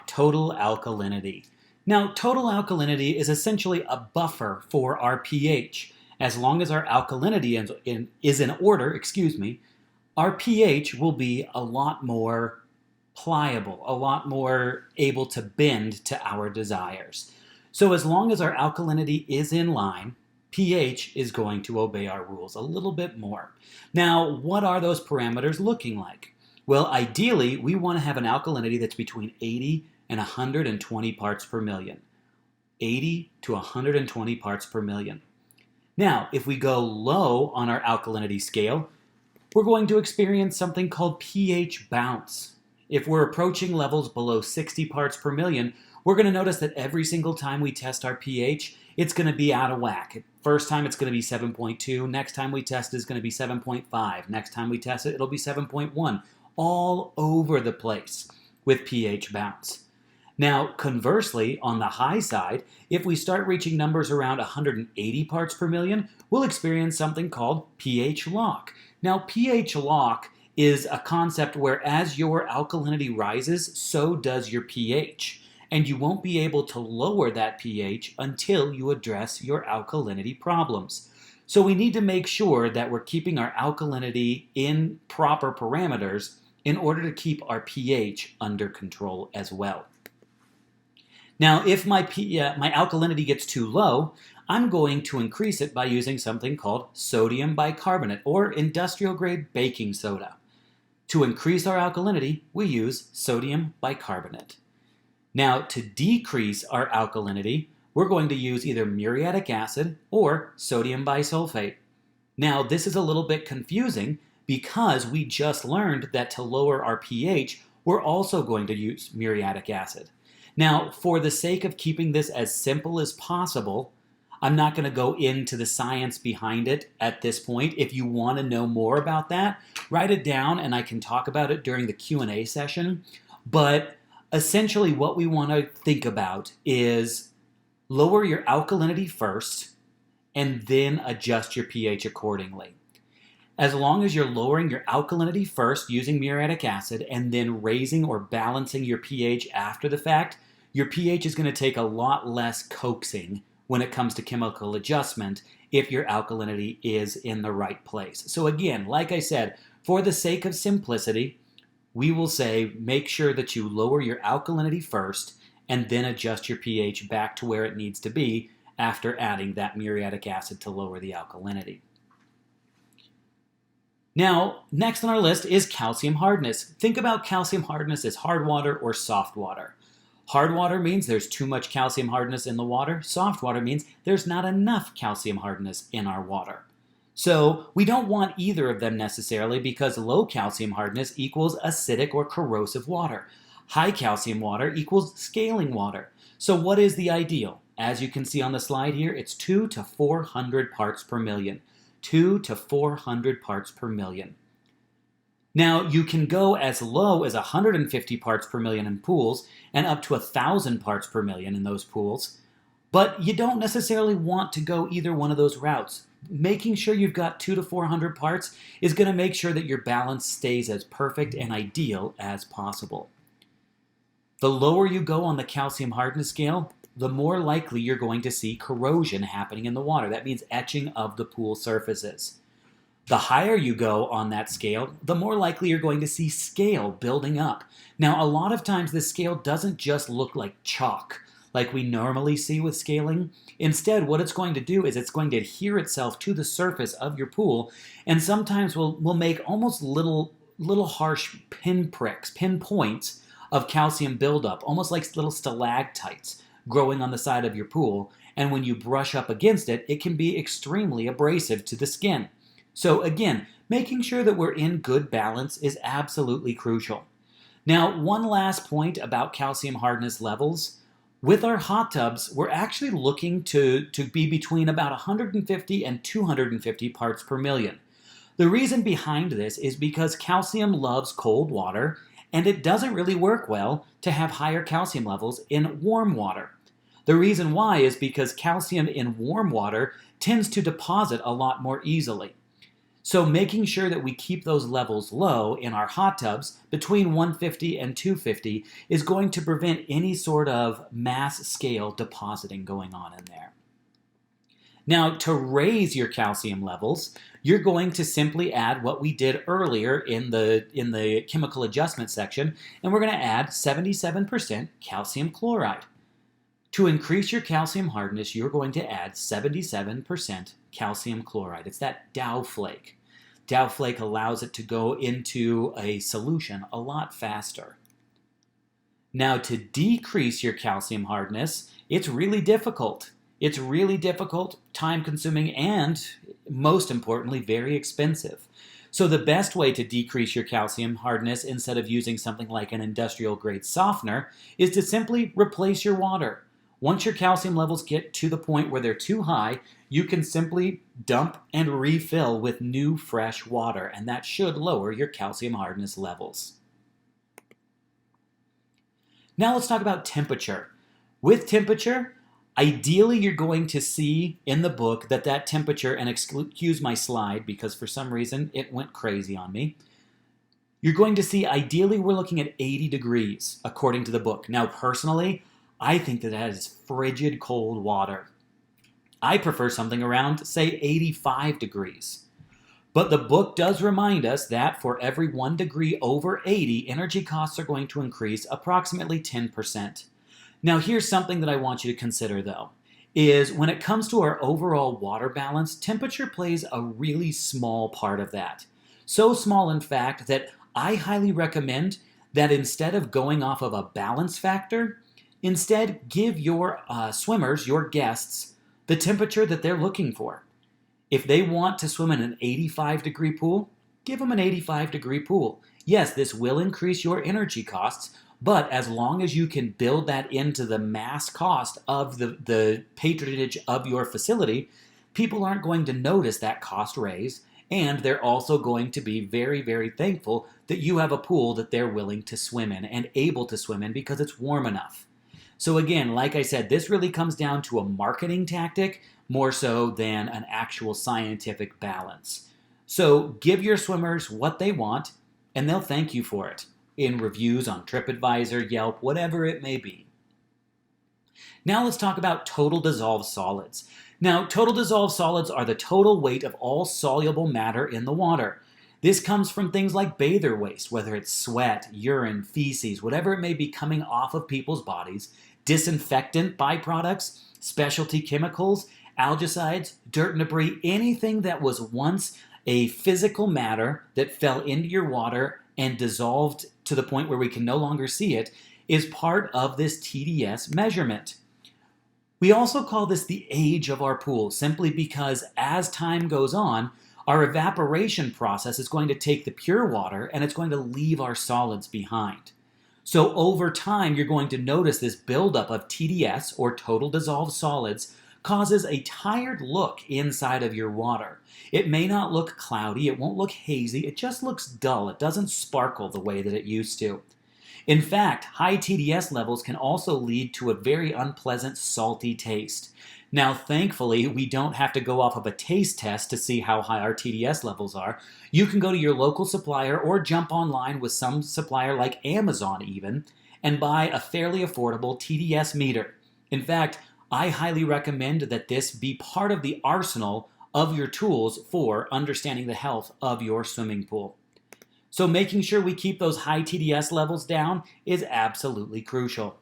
Total alkalinity. Now, total alkalinity is essentially a buffer for our pH. As long as our alkalinity is in order, our pH will be a lot more pliable, a lot more able to bend to our desires. So as long as our alkalinity is in line, pH is going to obey our rules a little bit more. Now, what are those parameters looking like? Well, ideally, we want to have an alkalinity that's between 80 and 120 parts per million. 80 to 120 parts per million. Now, if we go low on our alkalinity scale, we're going to experience something called pH bounce. If we're approaching levels below 60 parts per million, we're going to notice that every single time we test our pH, it's going to be out of whack. First time it's going to be 7.2, next time we test it is going to be 7.5, next time we test it, it'll be 7.1, all over the place with pH bounce. Now, conversely, on the high side, if we start reaching numbers around 180 parts per million, we'll experience something called pH lock. Now, pH lock is a concept where as your alkalinity rises, so does your pH. And you won't be able to lower that pH until you address your alkalinity problems. So we need to make sure that we're keeping our alkalinity in proper parameters in order to keep our pH under control as well. Now, if my alkalinity gets too low, I'm going to increase it by using something called sodium bicarbonate or industrial grade baking soda. To increase our alkalinity, we use sodium bicarbonate. Now, to decrease our alkalinity, we're going to use either muriatic acid or sodium bisulfate. Now, this is a little bit confusing because we just learned that to lower our pH, we're also going to use muriatic acid. Now, for the sake of keeping this as simple as possible, I'm not going to go into the science behind it at this point. If you want to know more about that, write it down and I can talk about it during the Q&A session. But essentially what we want to think about is lower your alkalinity first and then adjust your pH accordingly. As long as you're lowering your alkalinity first using muriatic acid and then raising or balancing your pH after the fact, your pH is going to take a lot less coaxing when it comes to chemical adjustment if your alkalinity is in the right place. So again, like I said, for the sake of simplicity, we will say make sure that you lower your alkalinity first and then adjust your pH back to where it needs to be after adding that muriatic acid to lower the alkalinity. Now, next on our list is calcium hardness. Think about calcium hardness as hard water or soft water. Hard water means there's too much calcium hardness in the water. Soft water means there's not enough calcium hardness in our water. So we don't want either of them necessarily because low calcium hardness equals acidic or corrosive water. High calcium water equals scaling water. So what is the ideal? As you can see on the slide here, it's 2 to 400 parts per million. 2 to 400 parts per million. Now, you can go as low as 150 parts per million in pools and up to 1,000 parts per million in those pools, but you don't necessarily want to go either one of those routes. Making sure you've got 2 to 400 parts is going to make sure that your balance stays as perfect and ideal as possible. The lower you go on the calcium hardness scale, the more likely you're going to see corrosion happening in the water. That means etching of the pool surfaces. The higher you go on that scale, the more likely you're going to see scale building up. Now, a lot of times this scale doesn't just look like chalk, like we normally see with scaling. Instead, what it's going to do is it's going to adhere itself to the surface of your pool, and sometimes we'll make almost little harsh pinpoints of calcium buildup, almost like little stalactites growing on the side of your pool, and when you brush up against it, it can be extremely abrasive to the skin. So again, making sure that we're in good balance is absolutely crucial. Now, one last point about calcium hardness levels. With our hot tubs, we're actually looking to be between about 150 and 250 parts per million. The reason behind this is because calcium loves cold water, and it doesn't really work well to have higher calcium levels in warm water. The reason why is because calcium in warm water tends to deposit a lot more easily. So making sure that we keep those levels low in our hot tubs between 150 and 250 is going to prevent any sort of mass scale depositing going on in there. Now, to raise your calcium levels, you're going to simply add what we did earlier in the chemical adjustment section, and we're going to add 77% calcium chloride. To increase your calcium hardness, you're going to add 77% calcium chloride. It's that Dow flake. Dow flake allows it to go into a solution a lot faster. Now, to decrease your calcium hardness, it's really difficult. It's really difficult, time-consuming, and most importantly, very expensive. So the best way to decrease your calcium hardness instead of using something like an industrial-grade softener is to simply replace your water. Once your calcium levels get to the point where they're too high, you can simply dump and refill with new, fresh water, and that should lower your calcium hardness levels. Now let's talk about temperature. With temperature, ideally you're going to see in the book that temperature, and excuse my slide because for some reason it went crazy on me. You're going to see ideally we're looking at 80 degrees according to the book. Now personally, I think that is frigid cold water. I prefer something around, say, 85 degrees. But the book does remind us that for every 1 degree over 80, energy costs are going to increase approximately 10%. Now here's something that I want you to consider though, is when it comes to our overall water balance, temperature plays a really small part of that. So small in fact that I highly recommend that instead of going off of a balance factor, instead give your swimmers, your guests, the temperature that they're looking for. If they want to swim in an 85 degree pool, give them an 85 degree pool. Yes, this will increase your energy costs, but as long as you can build that into the mass cost of the patronage of your facility, people aren't going to notice that cost raise, and they're also going to be very, very thankful that you have a pool that they're willing to swim in and able to swim in because it's warm enough. So again, like I said, this really comes down to a marketing tactic more so than an actual scientific balance. So give your swimmers what they want, and they'll thank you for it in reviews on TripAdvisor, Yelp, whatever it may be. Now let's talk about total dissolved solids. Now, total dissolved solids are the total weight of all soluble matter in the water. This comes from things like bather waste, whether it's sweat, urine, feces, whatever it may be coming off of people's bodies, disinfectant byproducts, specialty chemicals, algicides, dirt and debris, anything that was once a physical matter that fell into your water and dissolved to the point where we can no longer see it is part of this TDS measurement. We also call this the age of our pool simply because as time goes on, our evaporation process is going to take the pure water and it's going to leave our solids behind. So over time, you're going to notice this buildup of TDS, or total dissolved solids, causes a tired look inside of your water. It may not look cloudy, it won't look hazy, it just looks dull. It doesn't sparkle the way that it used to. In fact, high TDS levels can also lead to a very unpleasant salty taste. Now, thankfully, we don't have to go off of a taste test to see how high our TDS levels are. You can go to your local supplier or jump online with some supplier like Amazon even and buy a fairly affordable TDS meter. In fact, I highly recommend that this be part of the arsenal of your tools for understanding the health of your swimming pool. So making sure we keep those high TDS levels down is absolutely crucial.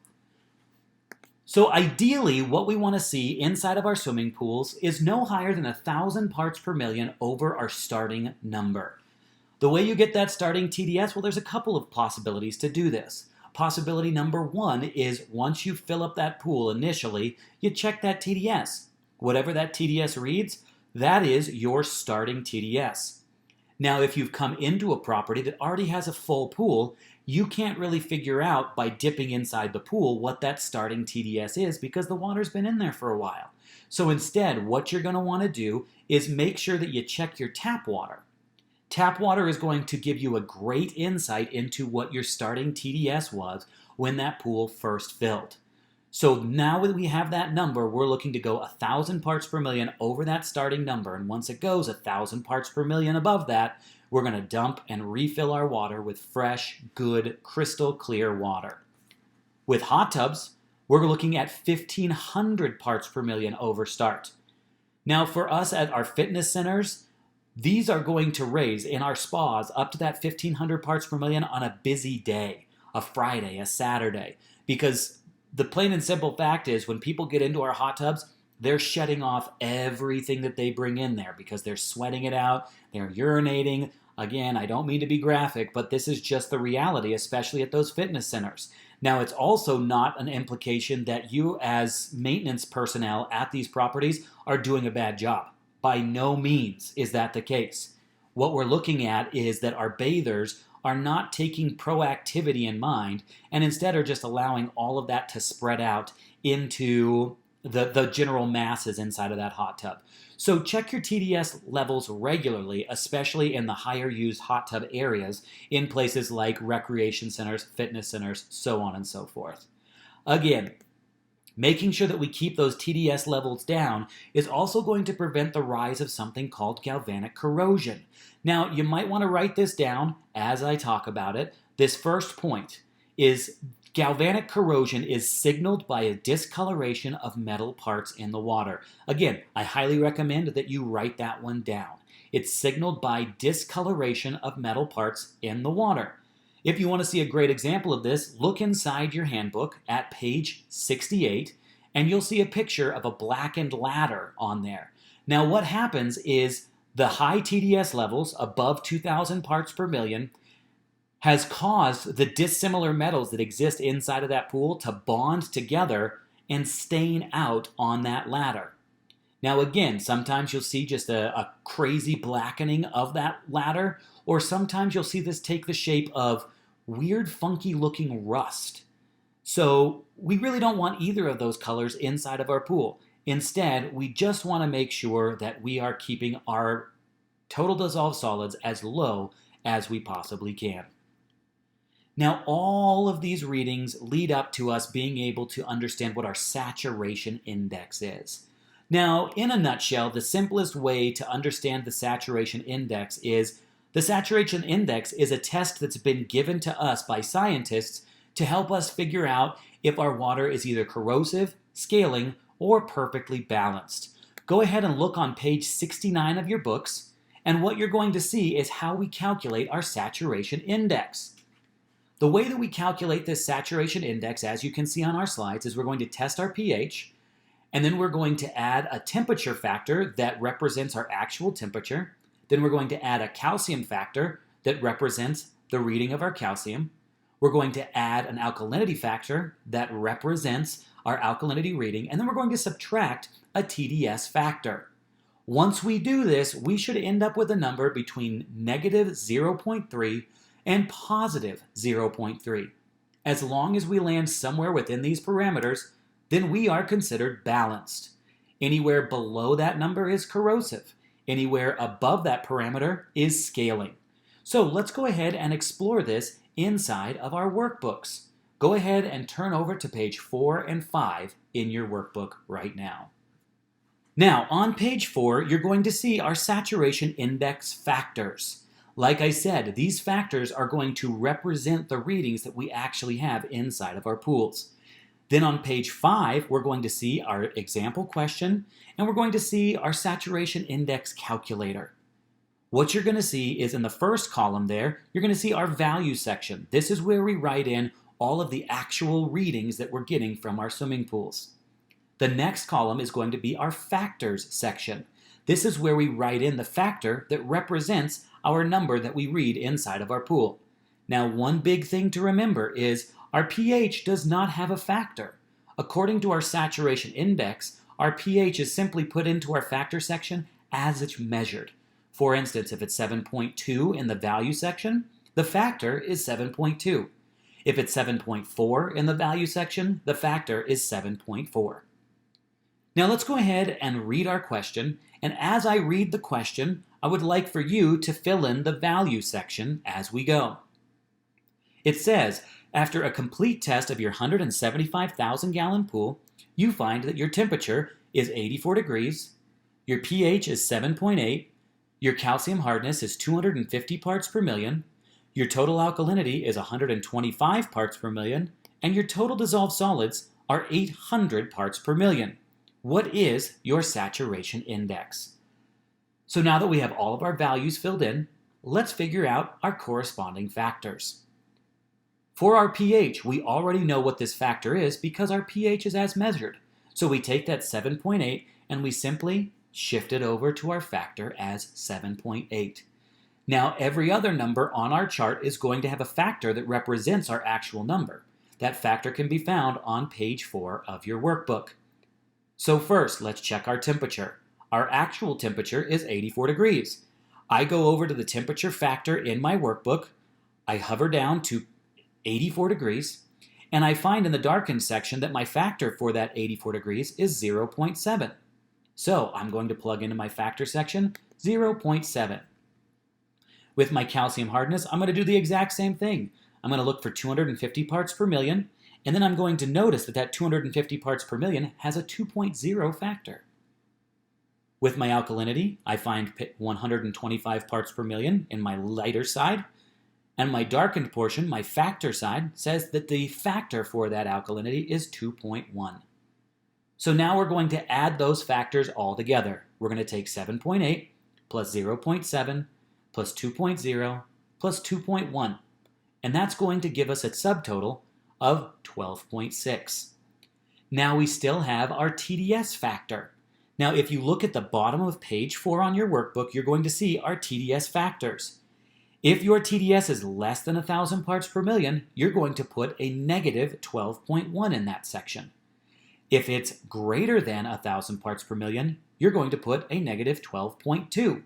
So ideally, what we want to see inside of our swimming pools is no higher than 1,000 parts per million over our starting number. The way you get that starting TDS, well, there's a couple of possibilities to do this. Possibility number one is once you fill up that pool initially, you check that TDS. Whatever that TDS reads, that is your starting TDS. Now, if you've come into a property that already has a full pool, you can't really figure out by dipping inside the pool what that starting TDS is because the water's been in there for a while. So instead, what you're going to want to do is make sure that you check your tap water. Tap water is going to give you a great insight into what your starting TDS was when that pool first filled. So now that we have that number, we're looking to go 1,000 parts per million over that starting number. And once it goes 1,000 parts per million above that, we're going to dump and refill our water with fresh, good, crystal clear water. With hot tubs, we're looking at 1,500 parts per million over start. Now for us at our fitness centers, these are going to raise in our spas up to that 1,500 parts per million on a busy day, a Friday, a Saturday, because the plain and simple fact is when people get into our hot tubs, they're shedding off everything that they bring in there because they're sweating it out, they're urinating. Again, I don't mean to be graphic, but this is just the reality, especially at those fitness centers. Now, it's also not an implication that you as maintenance personnel at these properties are doing a bad job. By no means is that the case. What we're looking at is that our bathers are not taking proactivity in mind and instead are just allowing all of that to spread out into the general masses inside of that hot tub. So check your TDS levels regularly, especially in the higher used hot tub areas in places like recreation centers, fitness centers, so on and so forth. Again, making sure that we keep those TDS levels down is also going to prevent the rise of something called galvanic corrosion. Now, you might want to write this down as I talk about it. This first point is galvanic corrosion is signaled by a discoloration of metal parts in the water. Again, I highly recommend that you write that one down. It's signaled by discoloration of metal parts in the water. If you want to see a great example of this, look inside your handbook at page 68, and you'll see a picture of a blackened ladder on there. Now, what happens is the high TDS levels, above 2,000 parts per million, has caused the dissimilar metals that exist inside of that pool to bond together and stain out on that ladder. Now, again, sometimes you'll see just a crazy blackening of that ladder, or sometimes you'll see this take the shape of weird, funky looking rust. So we really don't want either of those colors inside of our pool. Instead, we just want to make sure that we are keeping our total dissolved solids as low as we possibly can. Now, all of these readings lead up to us being able to understand what our saturation index is. Now, in a nutshell, the simplest way to understand the saturation index is the saturation index is a test that's been given to us by scientists to help us figure out if our water is either corrosive, scaling, or perfectly balanced. Go ahead and look on page 69 of your books, and what you're going to see is how we calculate our saturation index. The way that we calculate this saturation index, as you can see on our slides, is we're going to test our pH, and then we're going to add a temperature factor that represents our actual temperature. Then we're going to add a calcium factor that represents the reading of our calcium. We're going to add an alkalinity factor that represents our alkalinity reading, and then we're going to subtract a TDS factor. Once we do this, we should end up with a number between negative 0.3 and positive 0.3. As long as we land somewhere within these parameters, then we are considered balanced. Anywhere below that number is corrosive. Anywhere above that parameter is scaling. So let's go ahead and explore this inside of our workbooks. Go ahead and turn over to page 4 and 5 in your workbook right now. Now, on page 4, you're going to see our saturation index factors. Like I said, these factors are going to represent the readings that we actually have inside of our pools. Then on page 5, we're going to see our example question, and we're going to see our saturation index calculator. What you're going to see is in the first column there, you're going to see our value section. This is where we write in all of the actual readings that we're getting from our swimming pools. The next column is going to be our factors section. This is where we write in the factor that represents our number that we read inside of our pool. Now, one big thing to remember is our pH does not have a factor. According to our saturation index, our pH is simply put into our factor section as it's measured. For instance, if it's 7.2 in the value section, the factor is 7.2. If it's 7.4 in the value section, the factor is 7.4. Now let's go ahead and read our question, and as I read the question, I would like for you to fill in the value section as we go. It says, after a complete test of your 175,000 gallon pool, you find that your temperature is 84 degrees, your pH is 7.8, your calcium hardness is 250 parts per million, your total alkalinity is 125 parts per million, and your total dissolved solids are 800 parts per million. What is your saturation index? So now that we have all of our values filled in, let's figure out our corresponding factors. For our pH, we already know what this factor is because our pH is as measured. So we take that 7.8 and we simply shift it over to our factor as 7.8. Now, every other number on our chart is going to have a factor that represents our actual number. That factor can be found on page 4 of your workbook. So first, let's check our temperature. Our actual temperature is 84 degrees. I go over to the temperature factor in my workbook. I hover down to 84 degrees. And I find in the darkened section that my factor for that 84 degrees is 0.7. So I'm going to plug into my factor section 0.7. With my calcium hardness, I'm going to do the exact same thing. I'm going to look for 250 parts per million, and then I'm going to notice that that 250 parts per million has a 2.0 factor. With my alkalinity, I find 125 parts per million in my lighter side, and my darkened portion, my factor side, says that the factor for that alkalinity is 2.1. So now we're going to add those factors all together. We're going to take 7.8 plus 0.7 plus 2.0 plus 2.1. And that's going to give us a subtotal of 12.6. Now we still have our TDS factor. Now if you look at the bottom of page 4 on your workbook, you're going to see our TDS factors. If your TDS is less than 1,000 parts per million, you're going to put a negative 12.1 in that section. If it's greater than 1,000 parts per million, you're going to put a negative 12.2.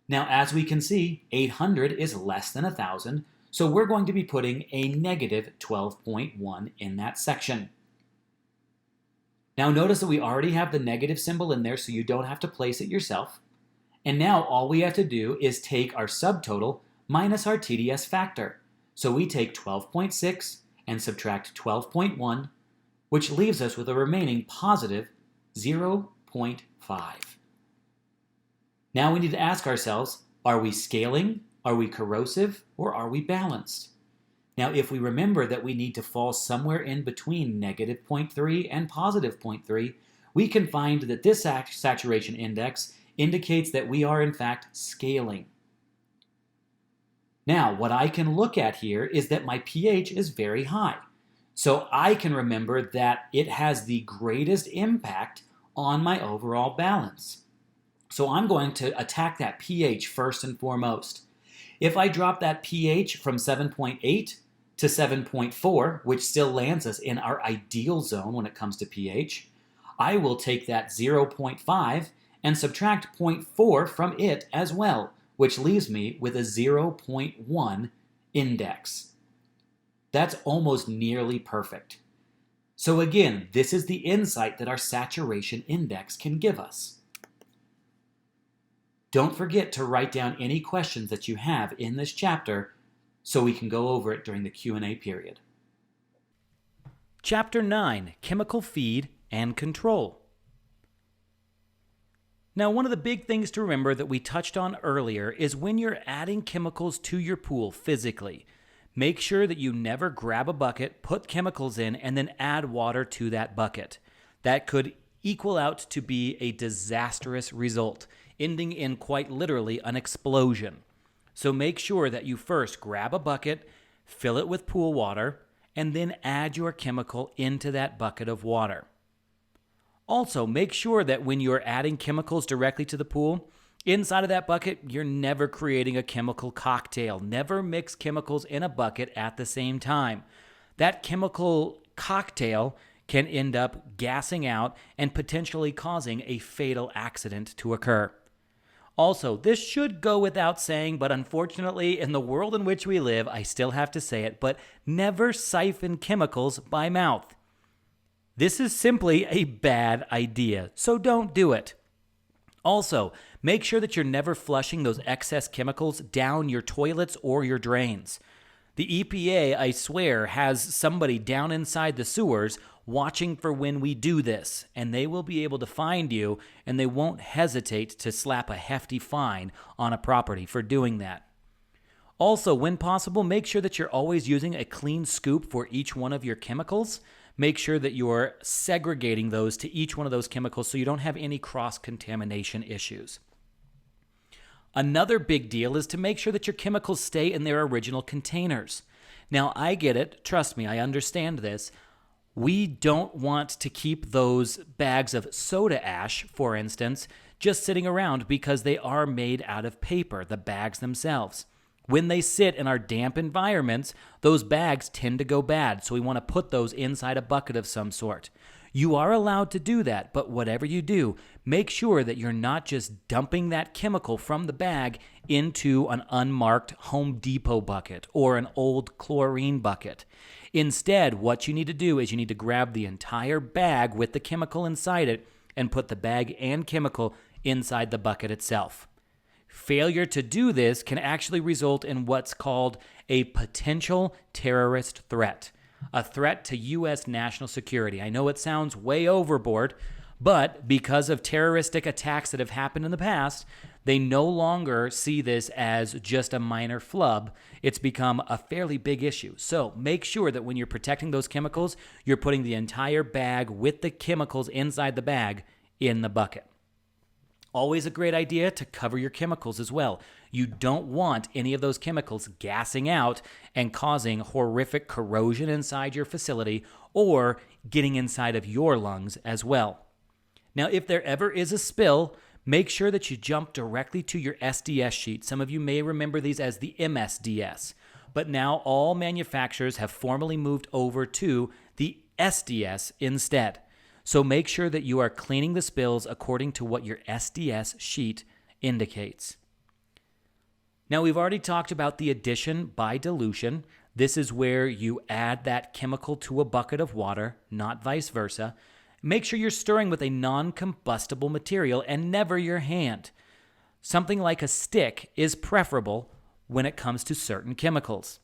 Now, as we can see, 800 is less than 1,000, so we're going to be putting a negative 12.1 in that section. Now, notice that we already have the negative symbol in there, so you don't have to place it yourself. And now all we have to do is take our subtotal minus our TDS factor. So we take 12.6 and subtract 12.1, which leaves us with a remaining positive 0.5. Now we need to ask ourselves, are we scaling, are we corrosive, or are we balanced? Now if we remember that we need to fall somewhere in between negative 0.3 and positive 0.3, we can find that this saturation index indicates that we are in fact scaling. Now what I can look at here is that my pH is very high. So I can remember that it has the greatest impact on my overall balance. So I'm going to attack that pH first and foremost. If I drop that pH from 7.8 to 7.4, which still lands us in our ideal zone when it comes to pH, I will take that 0.5 and subtract 0.4 from it as well, which leaves me with a 0.1 index. That's almost nearly perfect. So again, this is the insight that our saturation index can give us. Don't forget to write down any questions that you have in this chapter so we can go over it during the Q&A period. Chapter 9, Chemical Feed and Control. Now, one of the big things to remember that we touched on earlier is when you're adding chemicals to your pool physically, make sure that you never grab a bucket, put chemicals in, and then add water to that bucket. That could equal out to be a disastrous result, ending in quite literally an explosion. So make sure that you first grab a bucket, fill it with pool water, and then add your chemical into that bucket of water. Also, make sure that when you're adding chemicals directly to the pool, inside of that bucket, you're never creating a chemical cocktail. Never mix chemicals in a bucket at the same time. That chemical cocktail can end up gassing out and potentially causing a fatal accident to occur. Also, this should go without saying, but unfortunately, in the world in which we live, I still have to say it, but never siphon chemicals by mouth. This is simply a bad idea, so don't do it. Also, make sure that you're never flushing those excess chemicals down your toilets or your drains. The EPA, I swear, has somebody down inside the sewers watching for when we do this, and they will be able to find you, and they won't hesitate to slap a hefty fine on a property for doing that. Also, when possible, make sure that you're always using a clean scoop for each one of your chemicals. Make sure that you're segregating those to each one of those chemicals so you don't have any cross-contamination issues. Another big deal is to make sure that your chemicals stay in their original containers. Now, I get it. Trust me, I understand this. We don't want to keep those bags of soda ash, for instance, just sitting around because they are made out of paper, the bags themselves. When they sit in our damp environments, those bags tend to go bad, so we want to put those inside a bucket of some sort. You are allowed to do that, but whatever you do, make sure that you're not just dumping that chemical from the bag into an unmarked Home Depot bucket or an old chlorine bucket. Instead, what you need to do is you need to grab the entire bag with the chemical inside it and put the bag and chemical inside the bucket itself. Failure to do this can actually result in what's called a potential terrorist threat, a threat to U.S. national security. I know it sounds way overboard, but because of terroristic attacks that have happened in the past, they no longer see this as just a minor flub. It's become a fairly big issue. So make sure that when you're protecting those chemicals, you're putting the entire bag with the chemicals inside the bag in the bucket. Always a great idea to cover your chemicals as well. You don't want any of those chemicals gassing out and causing horrific corrosion inside your facility or getting inside of your lungs as well. Now, if there ever is a spill, make sure that you jump directly to your SDS sheet. Some of you may remember these as the MSDS, but now all manufacturers have formally moved over to the SDS instead. So make sure that you are cleaning the spills according to what your SDS sheet indicates. Now, we've already talked about the addition by dilution. This is where you add that chemical to a bucket of water, not vice versa. Make sure you're stirring with a non-combustible material and never your hand. Something like a stick is preferable when it comes to certain chemicals.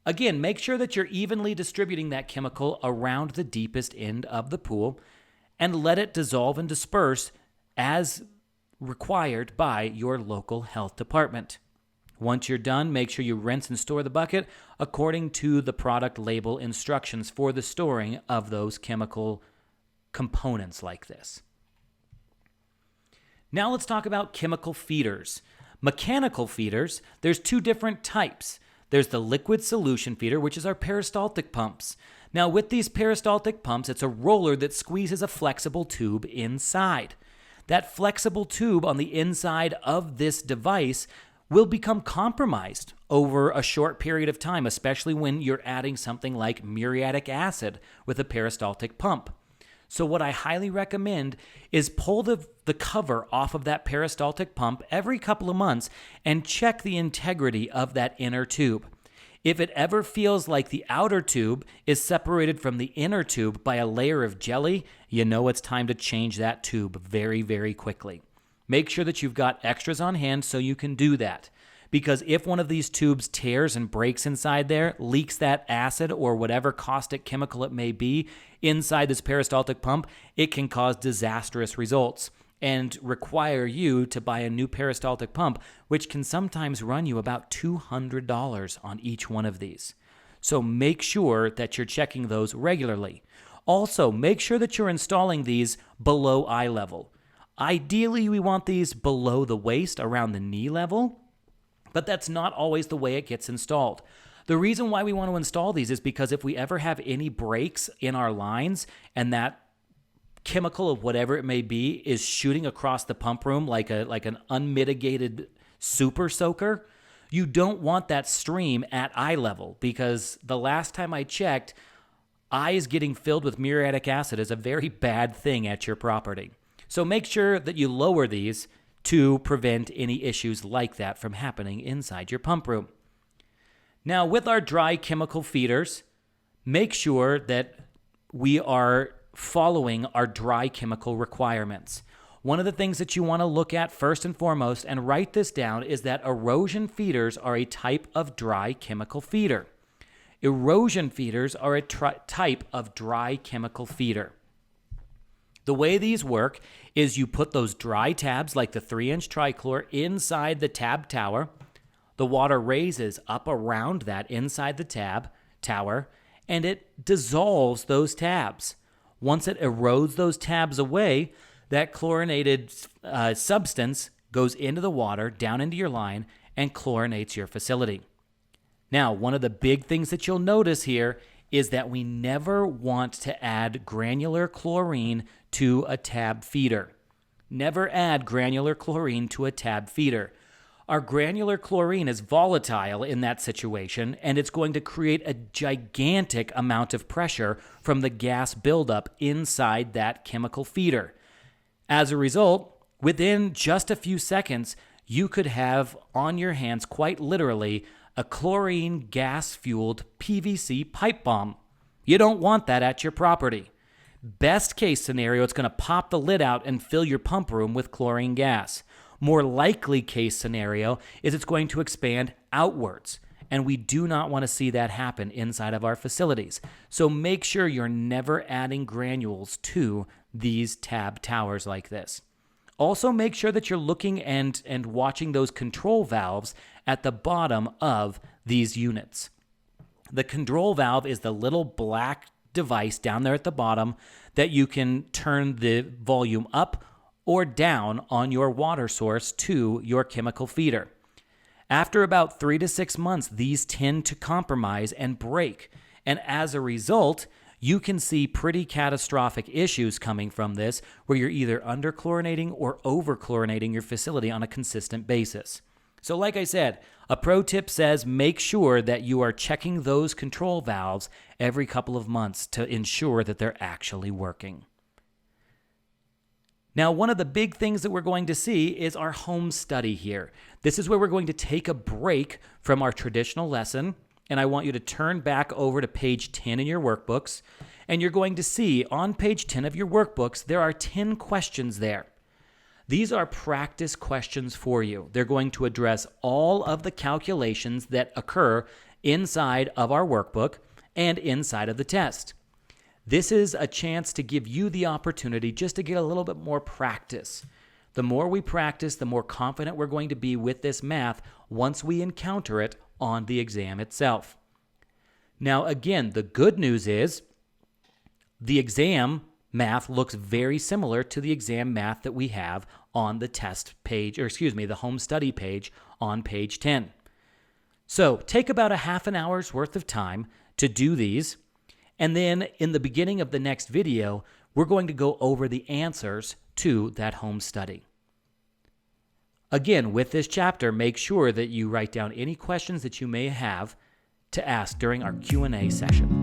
Again, make sure that you're evenly distributing that chemical around the deepest end of the pool and let it dissolve and disperse as required by your local health department. Once you're done, make sure you rinse and store the bucket according to the product label instructions for the storing of those chemical components like this. Now let's talk about chemical feeders. Mechanical feeders, there's two different types. There's the liquid solution feeder, which is our peristaltic pumps. Now, with these peristaltic pumps, it's a roller that squeezes a flexible tube inside. That flexible tube on the inside of this device will become compromised over a short period of time, especially when you're adding something like muriatic acid with a peristaltic pump. So what I highly recommend is pull the cover off of that peristaltic pump every couple of months and check the integrity of that inner tube. If it ever feels like the outer tube is separated from the inner tube by a layer of jelly, you know it's time to change that tube very, very quickly. Make sure that you've got extras on hand so you can do that. Because if one of these tubes tears and breaks inside there, leaks that acid or whatever caustic chemical it may be inside this peristaltic pump, it can cause disastrous results and require you to buy a new peristaltic pump, which can sometimes run you about $200 on each one of these. So make sure that you're checking those regularly. Also, make sure that you're installing these below eye level. Ideally, we want these below the waist, around the knee level, but that's not always the way it gets installed. The reason why we want to install these is because if we ever have any breaks in our lines and that chemical of whatever it may be is shooting across the pump room like an unmitigated super soaker, you don't want that stream at eye level, because the last time I checked, eyes getting filled with muriatic acid is a very bad thing at your property. So make sure that you lower these to prevent any issues like that from happening inside your pump room. Now, with our dry chemical feeders, make sure that we are following our dry chemical requirements. One of the things that you want to look at first and foremost, and write this down, is that erosion feeders are a type of dry chemical feeder. Erosion feeders are a type of dry chemical feeder. The way these work is you put those dry tabs, like the 3-inch trichlor, inside the tab tower. The water raises up around that inside the tab tower, and it dissolves those tabs. Once it erodes those tabs away, that chlorinated substance goes into the water, down into your line, and chlorinates your facility. Now, one of the big things that you'll notice here is that we never want to add granular chlorine to a tab feeder. Never add granular chlorine to a tab feeder. Our granular chlorine is volatile in that situation, and it's going to create a gigantic amount of pressure from the gas buildup inside that chemical feeder. As a result, within just a few seconds, you could have on your hands, quite literally, a chlorine gas-fueled PVC pipe bomb. You don't want that at your property. Best case scenario, it's going to pop the lid out and fill your pump room with chlorine gas. More likely case scenario is it's going to expand outwards, and we do not want to see that happen inside of our facilities. So make sure you're never adding granules to these tab towers like this. Also, make sure that you're looking and watching those control valves at the bottom of these units. The control valve is the little black device down there at the bottom that you can turn the volume up or down on your water source to your chemical feeder. After about 3 to 6 months, these tend to compromise and break, and as a result, you can see pretty catastrophic issues coming from this, where you're either underchlorinating or overchlorinating your facility on a consistent basis. So like I said, a pro tip says make sure that you are checking those control valves every couple of months to ensure that they're actually working. Now, one of the big things that we're going to see is our home study here. This is where we're going to take a break from our traditional lesson, and I want you to turn back over to page 10 in your workbooks, and you're going to see on page 10 of your workbooks, there are 10 questions there. These are practice questions for you. They're going to address all of the calculations that occur inside of our workbook and inside of the test. This is a chance to give you the opportunity just to get a little bit more practice. The more we practice, the more confident we're going to be with this math once we encounter it on the exam itself. Now, again, the good news is the exam math looks very similar to the exam math that we have on the test page, the home study page on page 10. So take about a half an hour's worth of time to do these. And then in the beginning of the next video, we're going to go over the answers to that home study. Again, with this chapter, make sure that you write down any questions that you may have to ask during our Q&A session.